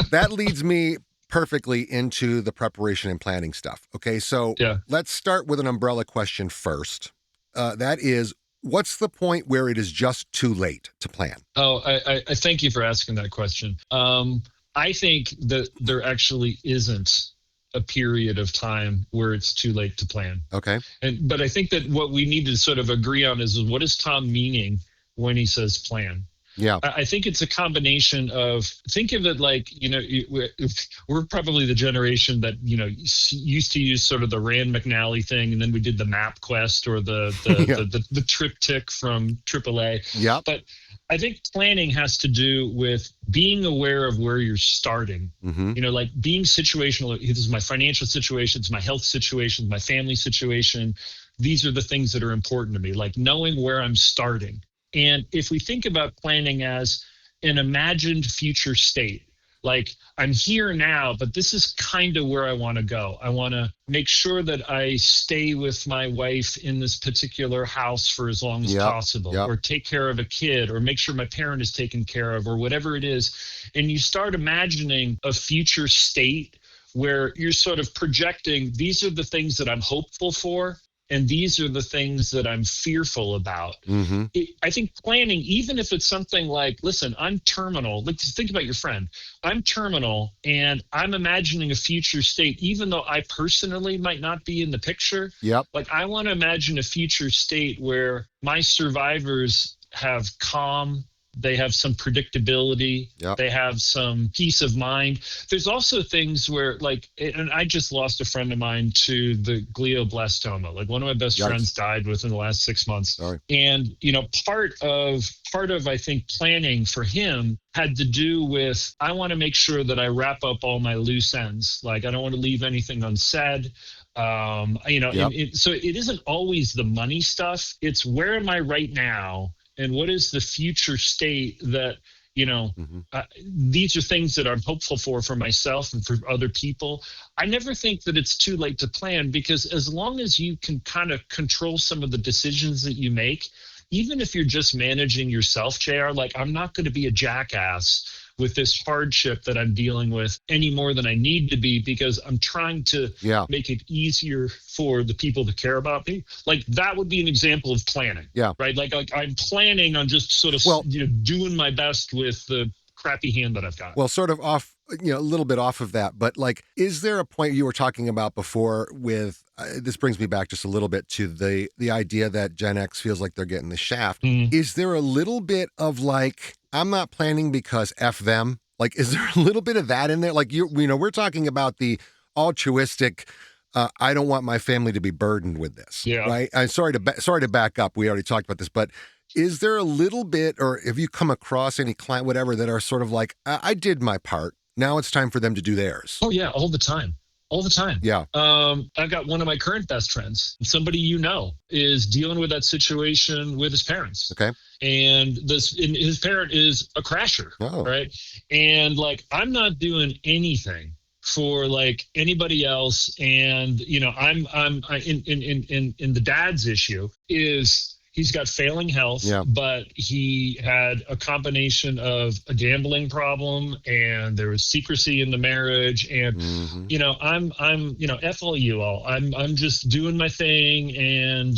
S1: That leads me perfectly into the preparation and planning stuff. Okay, so let's start with an umbrella question first. That is, what's the point where it is just too late to plan?
S3: Oh, I thank you for asking that question. I think that there actually isn't a period of time where it's too late to plan.
S1: Okay.
S3: But I think that what we need to sort of agree on is what is Tom meaning when he says plan?
S1: Yeah.
S3: I think it's a combination of, think of it like, we're probably the generation that, used to use sort of the Rand McNally thing, and then we did the MapQuest or the triptych from AAA.
S1: Yeah.
S3: But I think planning has to do with being aware of where you're starting.
S1: Mm-hmm.
S3: Like being situational. This is my financial situation, it's my health situation, my family situation. These are the things that are important to me, like knowing where I'm starting. And if we think about planning as an imagined future state, like I'm here now, but this is kind of where I want to go. I want to make sure that I stay with my wife in this particular house for as long as possible, or take care of a kid, or make sure my parent is taken care of, or whatever it is. And you start imagining a future state where you're sort of projecting, these are the things that I'm hopeful for, and these are the things that I'm fearful about.
S1: Mm-hmm.
S3: I think planning, even if it's something like, listen, I'm terminal. Like, think about your friend. I'm terminal, and I'm imagining a future state, even though I personally might not be in the picture.
S1: Yep.
S3: Like, I want to imagine a future state where my survivors have calm, they have some predictability.
S1: Yep.
S3: They have some peace of mind. There's also things where, like, and I just lost a friend of mine to the glioblastoma. Like, one of my best friends died within the last 6 months.
S1: Sorry.
S3: And, part of, I think, planning for him had to do with, I want to make sure that I wrap up all my loose ends. Like, I don't want to leave anything unsaid. So it isn't always the money stuff. It's where am I right now? And what is the future state that, these are things that I'm hopeful for myself and for other people. I never think that it's too late to plan, because as long as you can kind of control some of the decisions that you make, even if you're just managing yourself, JR, like, I'm not going to be a jackass with this hardship that I'm dealing with any more than I need to be, because I'm trying to make it easier for the people that care about me. Like, that would be an example of planning. Yeah. Right. Like I'm planning on just sort of, doing my best with the crappy hand that I've got.
S1: Well, sort of off a little bit off of that, but like, is there a point you were talking about before with, this brings me back just a little bit to the idea that Gen X feels like they're getting the shaft. Is there a little bit of like, I'm not planning because F them? Like, is there a little bit of that in there? Like, we're talking about the altruistic, I don't want my family to be burdened with this.
S3: Yeah.
S1: Right. I'm sorry to back up. We already talked about this, but is there a little bit, or have you come across any client, whatever, that are sort of like, I did my part. Now it's time for them to do theirs.
S3: Oh yeah, all the time. All the time.
S1: Yeah.
S3: I've got one of my current best friends, somebody is dealing with that situation with his parents.
S1: Okay.
S3: And his parent is a crasher, right? And like, I'm not doing anything for like anybody else. And I'm in the dad's issue is he's got failing health, but he had a combination of a gambling problem and there was secrecy in the marriage. And, I'm F all you all. I'm just doing my thing. And,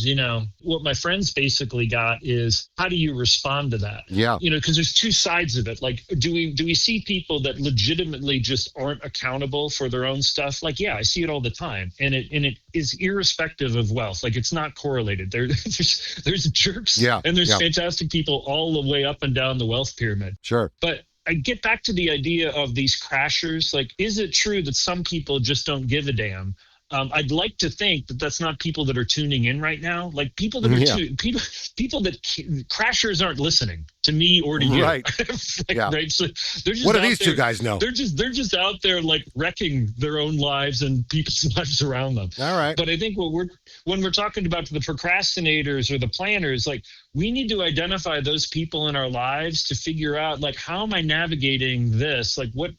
S3: what my friends basically got is, how do you respond to that?
S1: Yeah.
S3: Because there's two sides of it. Like, do we see people that legitimately just aren't accountable for their own stuff? Like, yeah, I see it all the time. And it is irrespective of wealth. Like, it's not correlated. There's jerks and there's fantastic people all the way up and down the wealth pyramid.
S1: Sure.
S3: But I get back to the idea of these crashers. Like, is it true that some people just don't give a damn? I'd like to think that that's not people that are tuning in right now. Like, people that are people that crashers aren't listening to me or to you.
S1: Right.
S3: Right. So they're just
S1: what do these two guys know?
S3: They're just out there like wrecking their own lives and people's lives around them.
S1: All right.
S3: But I think when we're talking about the procrastinators or the planners, like, we need to identify those people in our lives to figure out, like, how am I navigating this? Like, what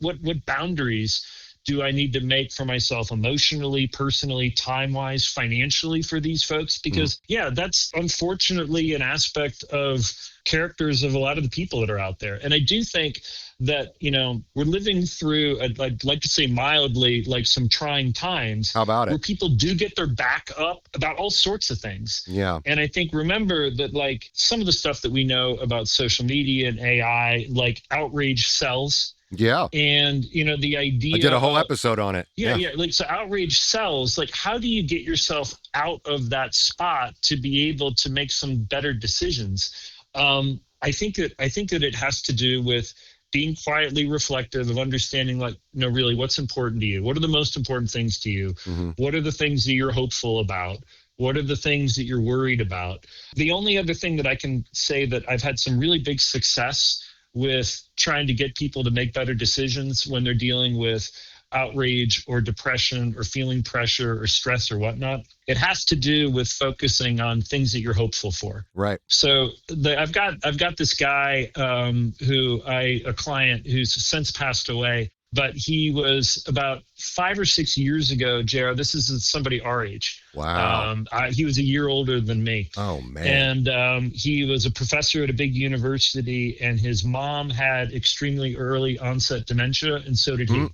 S3: boundaries do I need to make for myself emotionally, personally, time-wise, financially for these folks? Because, that's unfortunately an aspect of characters of a lot of the people that are out there. And I do think that, we're living through, I'd like to say mildly, like some trying times.
S1: How about it?
S3: Where people do get their back up about all sorts of things.
S1: Yeah.
S3: And I think, remember that, like, some of the stuff that we know about social media and AI, like, outrage sells.
S1: Yeah.
S3: And, the idea.
S1: I did a whole episode on it.
S3: Yeah. Like, so outrage sells. Like, how do you get yourself out of that spot to be able to make some better decisions? I think that it has to do with being quietly reflective of understanding, like, really what's important to you. What are the most important things to you? What are the things that you're hopeful about? What are the things that you're worried about? The only other thing that I can say that I've had some really big success with trying to get people to make better decisions when they're dealing with outrage or depression or feeling pressure or stress or whatnot, it has to do with focusing on things that you're hopeful for.
S1: Right.
S3: So I've got this guy a client who's since passed away, but he was about 5 or 6 years ago, JR, this is somebody our age.
S1: Wow.
S3: He was a year older than me.
S1: Oh, man.
S3: And he was a professor at a big university, and his mom had extremely early onset dementia, and so did he.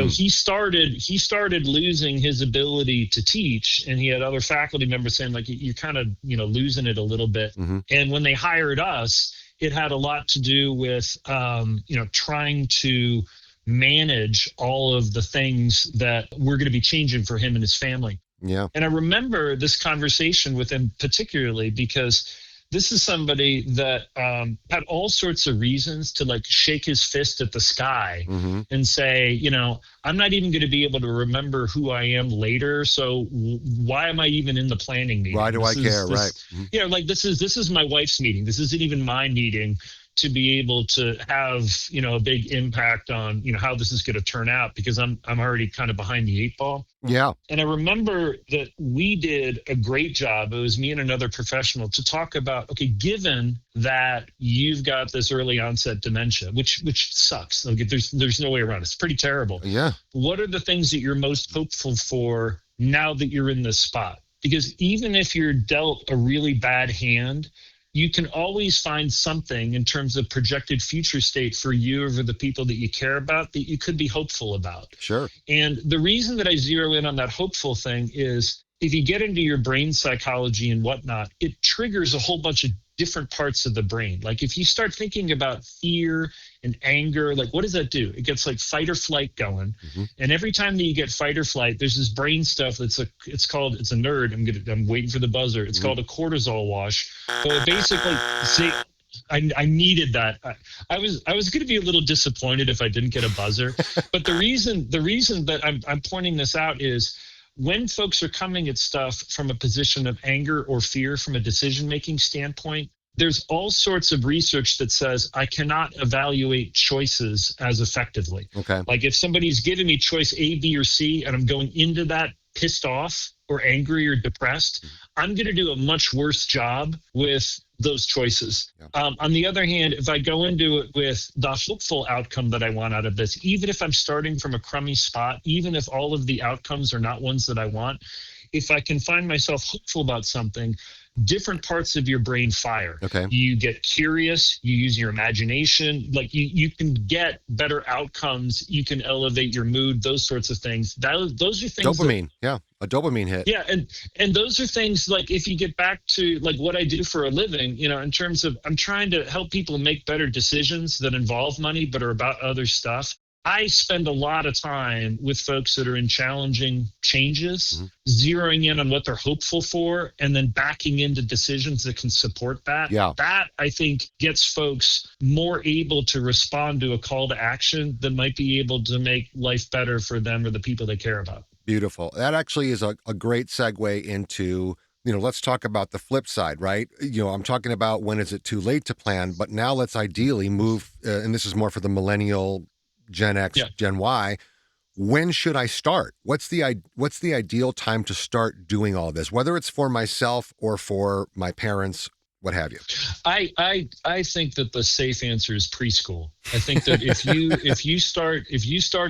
S3: He started losing his ability to teach, and he had other faculty members saying, like, you're kind of, losing it a little bit. And when they hired us, it had a lot to do with, trying to manage all of the things that we're going to be changing for him and his family.
S1: Yeah.
S3: And I remember this conversation with him particularly because this is somebody that had all sorts of reasons to, like, shake his fist at the sky and say, I'm not even going to be able to remember who I am later. So why am I even in the planning meeting?
S1: Why do I care? Right.
S3: Yeah. Like, this is my wife's meeting. This isn't even my meeting to be able to have, a big impact on, how this is going to turn out, because I'm already kind of behind the 8 ball.
S1: Yeah.
S3: And I remember that we did a great job. It was me and another professional to talk about, okay, given that you've got this early onset dementia, which sucks. Okay, there's no way around it. It's pretty terrible.
S1: Yeah.
S3: What are the things that you're most hopeful for now that you're in this spot? Because even if you're dealt a really bad hand, you can always find something in terms of projected future state for you or for the people that you care about that you could be hopeful about.
S1: Sure.
S3: And the reason that I zero in on that hopeful thing is if you get into your brain psychology and whatnot, it triggers a whole bunch of different parts of the brain. Like if you start thinking about fear and anger, like what does that do? It gets like fight or flight going. And every time that you get fight or flight, there's this brain stuff it's a nerd. I'm waiting for the buzzer. It's called a cortisol wash. So it basically, see, I needed that. I was going to be a little disappointed if I didn't get a buzzer. But the reason that I'm pointing this out is when folks are coming at stuff from a position of anger or fear from a decision-making standpoint, there's all sorts of research that says I cannot evaluate choices as effectively.
S1: Okay.
S3: Like if somebody's giving me choice A, B, or C, and I'm going into that pissed off or angry or depressed, I'm going to do a much worse job with those choices.
S1: Yeah.
S3: On the other hand, if I go into it with the hopeful outcome that I want out of this, even if I'm starting from a crummy spot, even if all of the outcomes are not ones that I want, if I can find myself hopeful about something, different parts of your brain fire.
S1: Okay.
S3: You get curious, you use your imagination, like you can get better outcomes, you can elevate your mood, those sorts of things. Those are things.
S1: Dopamine. A dopamine hit.
S3: Yeah, and those are things like if you get back to like what I do for a living, in terms of I'm trying to help people make better decisions that involve money but are about other stuff. I spend a lot of time with folks that are in challenging changes, zeroing in on what they're hopeful for, and then backing into decisions that can support that.
S1: Yeah.
S3: That, I think, gets folks more able to respond to a call to action that might be able to make life better for them or the people they care about.
S1: Beautiful. That actually is a great segue into, let's talk about the flip side, right? I'm talking about when is it too late to plan, but now let's ideally move, and this is more for the millennial, Gen X, Gen Y. When should I start? What's the ideal time to start doing all this, whether it's for myself or for my parents, what have you?
S3: I think that the safe answer is preschool. I think that if you start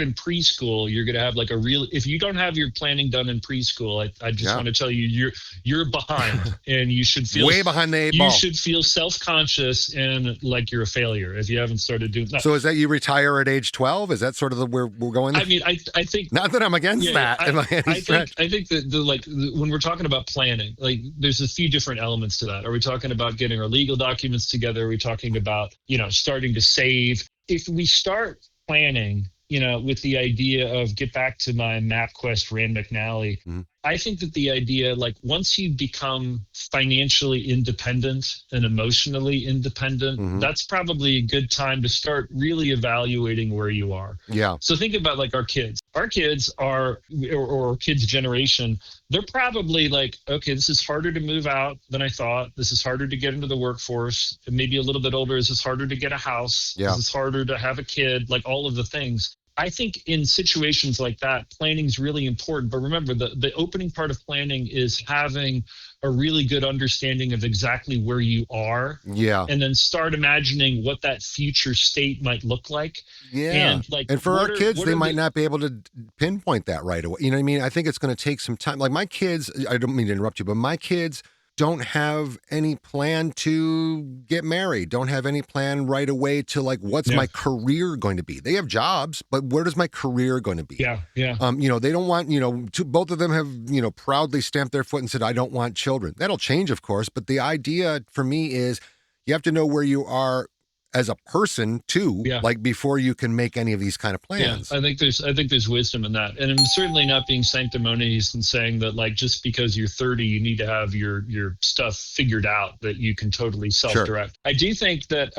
S3: in preschool, you're going to have like if you don't have your planning done in preschool, I just want to tell you you're behind and you should feel
S1: way behind the eight ball.
S3: You should feel self-conscious and like you're a failure if you haven't started doing that.
S1: So is that you retire at age 12? Is that sort of where we're going?
S3: I mean, I think
S1: not that I'm against that.
S3: I think that when we're talking about planning, like there's a few different elements to that. Are we talking about getting our legal documents together? Are we talking about, starting to save? If we start planning, with the idea of get back to my MapQuest Rand McNally, I think that the idea, like once you become financially independent and emotionally independent, that's probably a good time to start really evaluating where you are.
S1: Yeah.
S3: So think about like our kids. Our kids are, or kids' generation, they're probably like, okay, this is harder to move out than I thought. This is harder to get into the workforce. Maybe a little bit older, is this harder to get a house?
S1: Yeah.
S3: Is this harder to have a kid? Like all of the things. I think in situations like that, planning is really important. But remember, the opening part of planning is having a really good understanding of exactly where you are.
S1: Yeah.
S3: And then start imagining what that future state might look like.
S1: Yeah. And for our kids, they might not be able to pinpoint that right away. You know what I mean? I think it's going to take some time. Like my kids, I don't mean to interrupt you, but my kids don't have any plan to get married, don't have any plan right away to like, what's my career going to be? They have jobs, but where does my career going to be?
S3: Yeah.
S1: They don't want, both of them have, proudly stamped their foot and said, I don't want children. That'll change, of course. But the idea for me is you have to know where you are as a person too, like before you can make any of these kind of plans.
S3: I think there's wisdom in that. And I'm certainly not being sanctimonious and saying that like, just because you're 30, you need to have your stuff figured out that you can totally self-direct. Sure. I do think that,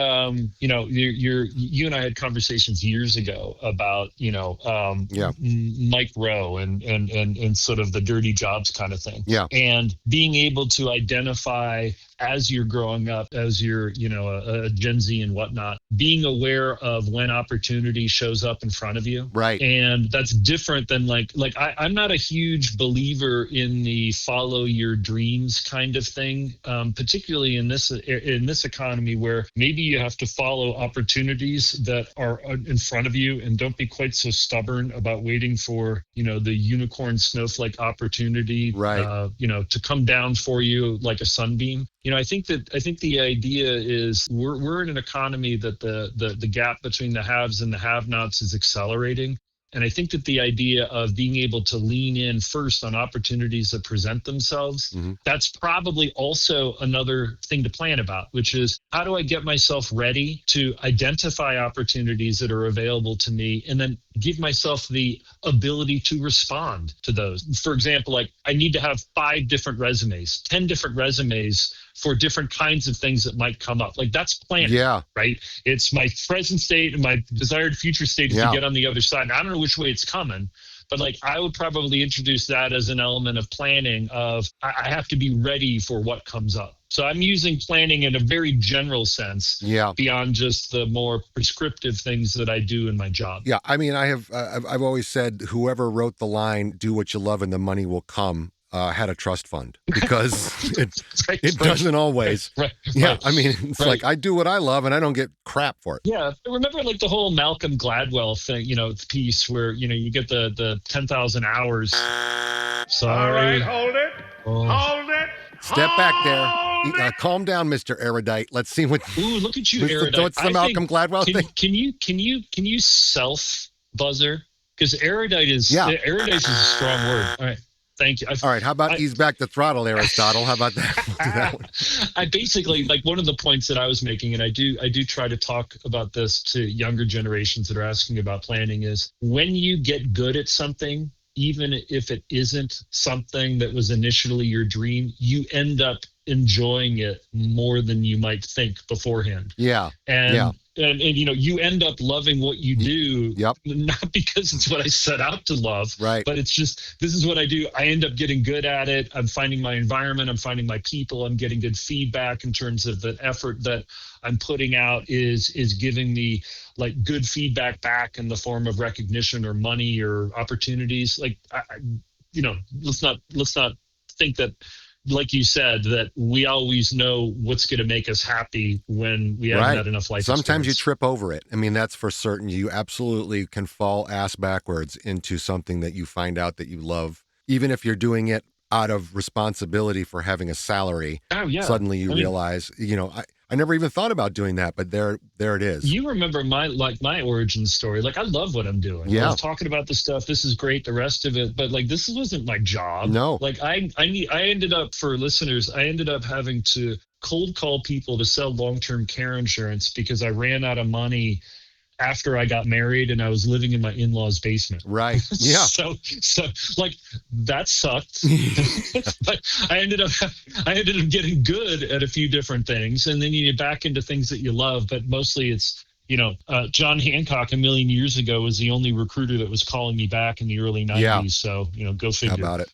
S3: you and I had conversations years ago about, Mike Rowe and sort of the dirty jobs kind of thing.
S1: Yeah.
S3: And being able to identify as you're growing up, as you're, a Gen Z and whatnot, being aware of when opportunity shows up in front of you.
S1: Right.
S3: And that's different than I'm not a huge believer in the follow your dreams kind of thing, particularly in this economy where maybe you have to follow opportunities that are in front of you, and don't be quite so stubborn about waiting for, the unicorn snowflake opportunity,
S1: right.
S3: To come down for you like a sunbeam. I think the idea is we're in an economy that the gap between the haves and the have-nots is accelerating. And I think that the idea of being able to lean in first on opportunities that present themselves, that's probably also another thing to plan about, which is how do I get myself ready to identify opportunities that are available to me and then give myself the ability to respond to those. For example, like I need to have 5 different resumes, 10 different resumes for different kinds of things that might come up. Like that's planning, right? It's my present state and my desired future state to get on the other side. And I don't know which way it's coming, but like I would probably introduce that as an element of planning of I have to be ready for what comes up. So I'm using planning in a very general sense beyond just the more prescriptive things that I do in my job.
S1: Yeah. I mean, I've always said whoever wrote the line, do what you love and the money will come, had a trust fund because it doesn't always.
S3: Right.
S1: I mean, it's like I do what I love and I don't get crap for it.
S3: Yeah. Remember like the whole Malcolm Gladwell thing, piece where, you get the 10,000 hours. Sorry.
S2: All right, hold it. Hold it.
S1: Step back there. Calm down, Mr. Erudite. Let's see what.
S3: Ooh, look at you, Erudite.
S1: What's the Malcolm Gladwell thing?
S3: Can you self buzzer? Because erudite is erudite is a strong word. All right. Thank you.
S1: All right. How about ease back the throttle, Aristotle? How about that? We'll do that one.
S3: I basically like one of the points that I was making, and I do try to talk about this to younger generations that are asking about planning is when you get good at something, even if it isn't something that was initially your dream, you end up enjoying it more than you might think beforehand. And you end up loving what you do, not because it's what I set out to love, but it's just, this is what I do. I end up getting good at it. I'm finding my environment. I'm finding my people. I'm getting good feedback in terms of the effort that I'm putting out is giving me like good feedback back in the form of recognition or money or opportunities. Like, let's not think that, like you said, that we always know what's going to make us happy when we haven't had enough life
S1: Sometimes
S3: experience.
S1: you trip over it. I mean, that's for certain. You absolutely can fall ass backwards into something that you find out that you love, even if you're doing it out of responsibility for having a salary. Suddenly you realize, I never even thought about doing that, but there it is.
S3: You remember my origin story. Like, I love what I'm doing. I was talking about the stuff. This is great. The rest of it, but like, this wasn't my job.
S1: No.
S3: Like I ended up, for listeners, I ended up having to cold call people to sell long-term care insurance because I ran out of money after I got married and I was living in my in-laws' basement.
S1: Right. Yeah.
S3: so like that sucked. But I ended up getting good at a few different things, and then you get back into things that you love. But mostly it's John Hancock a million years ago was the only recruiter that was calling me back in the early 90s.
S1: Yeah.
S3: So go figure.
S1: How about it?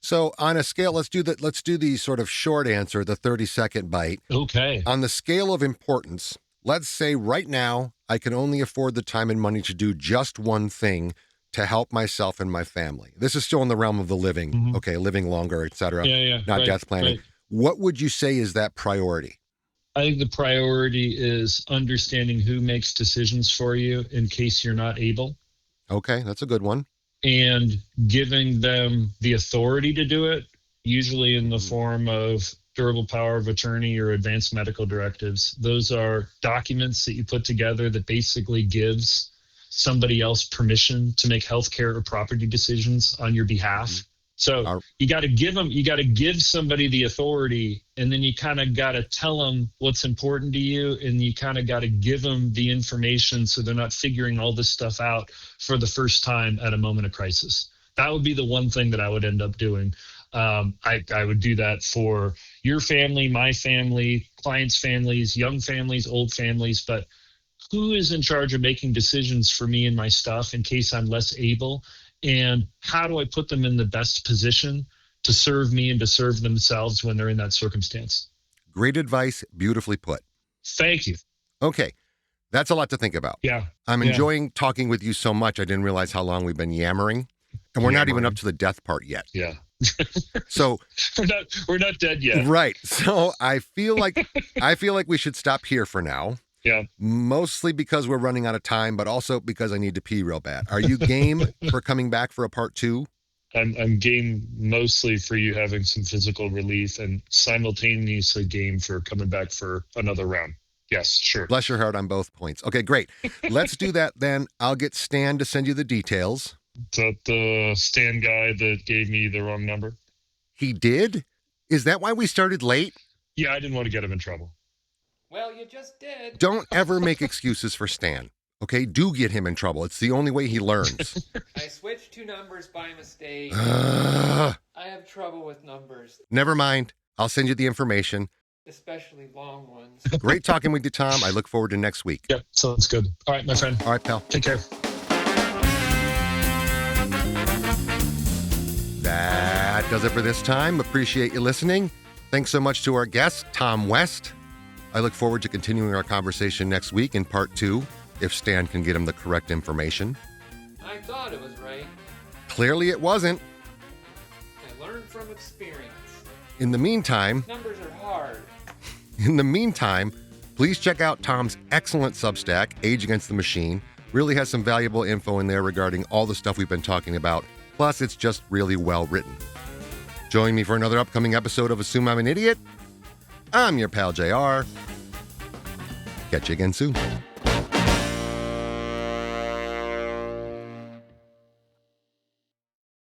S1: So on a scale, let's do the sort of short answer, the 30-second bite.
S3: Okay.
S1: On the scale of importance, let's say right now I can only afford the time and money to do just one thing to help myself and my family. This is still in the realm of the living, living longer, et cetera, not death planning.
S3: Right.
S1: What would you say is that priority?
S3: I think the priority is understanding who makes decisions for you in case you're not able.
S1: Okay, that's a good one.
S3: And giving them the authority to do it, usually in the form of durable power of attorney or advanced medical directives. Those are documents that you put together that basically gives somebody else permission to make healthcare or property decisions on your behalf. So you got to give somebody the authority, and then you kind of got to tell them what's important to you, and you kind of got to give them the information so they're not figuring all this stuff out for the first time at a moment of crisis. That would be the one thing that I would end up doing. I would do that for your family, my family, clients' families, young families, old families, but who is in charge of making decisions for me and my stuff in case I'm less able? And how do I put them in the best position to serve me and to serve themselves when they're in that circumstance?
S1: Great advice. Beautifully put.
S3: Thank you.
S1: Okay. That's a lot to think about.
S3: Yeah.
S1: I'm enjoying talking with you so much. I didn't realize how long we've been yammering, and we're not even up to the death part yet.
S3: Yeah.
S1: So
S3: we're not dead yet.
S1: Right. So I feel like we should stop here for now.
S3: Yeah.
S1: Mostly because we're running out of time, but also because I need to pee real bad. Are you game for coming back for a part 2?
S3: I'm game mostly for you having some physical relief and simultaneously game for coming back for another round. Yes, sure.
S1: Bless your heart on both points. Okay, great. Let's do that then. I'll get Stan to send you the details.
S3: Is that the Stan guy that gave me the wrong number?
S1: He did? Is that why we started late?
S3: Yeah, I didn't want to get him in trouble.
S5: Well, you just did.
S1: Don't ever make excuses for Stan. Okay, do get him in trouble. It's the only way he learns.
S5: I switched 2 numbers by mistake.
S1: Ugh.
S5: I have trouble with numbers,
S1: Never mind. I'll send you the information.
S5: especially long ones.
S1: Great talking with you, Tom. I look forward to next week.
S3: Yep, sounds good. All right, my friend.
S1: All right, pal.
S3: Take care.
S1: That does it for this time. Appreciate you listening. Thanks so much to our guest, Tom West. I look forward to continuing our conversation next week in part 2, if Stan can get him the correct information.
S5: I thought it was right.
S1: Clearly it wasn't.
S5: I learned from experience.
S1: In the meantime,
S5: Numbers are hard.
S1: please check out Tom's excellent Substack, Age Against the Machine. Really has some valuable info in there regarding all the stuff we've been talking about. Plus, it's just really well written. Join me for another upcoming episode of Assume I'm an Idiot. I'm your pal JR. Catch you again soon.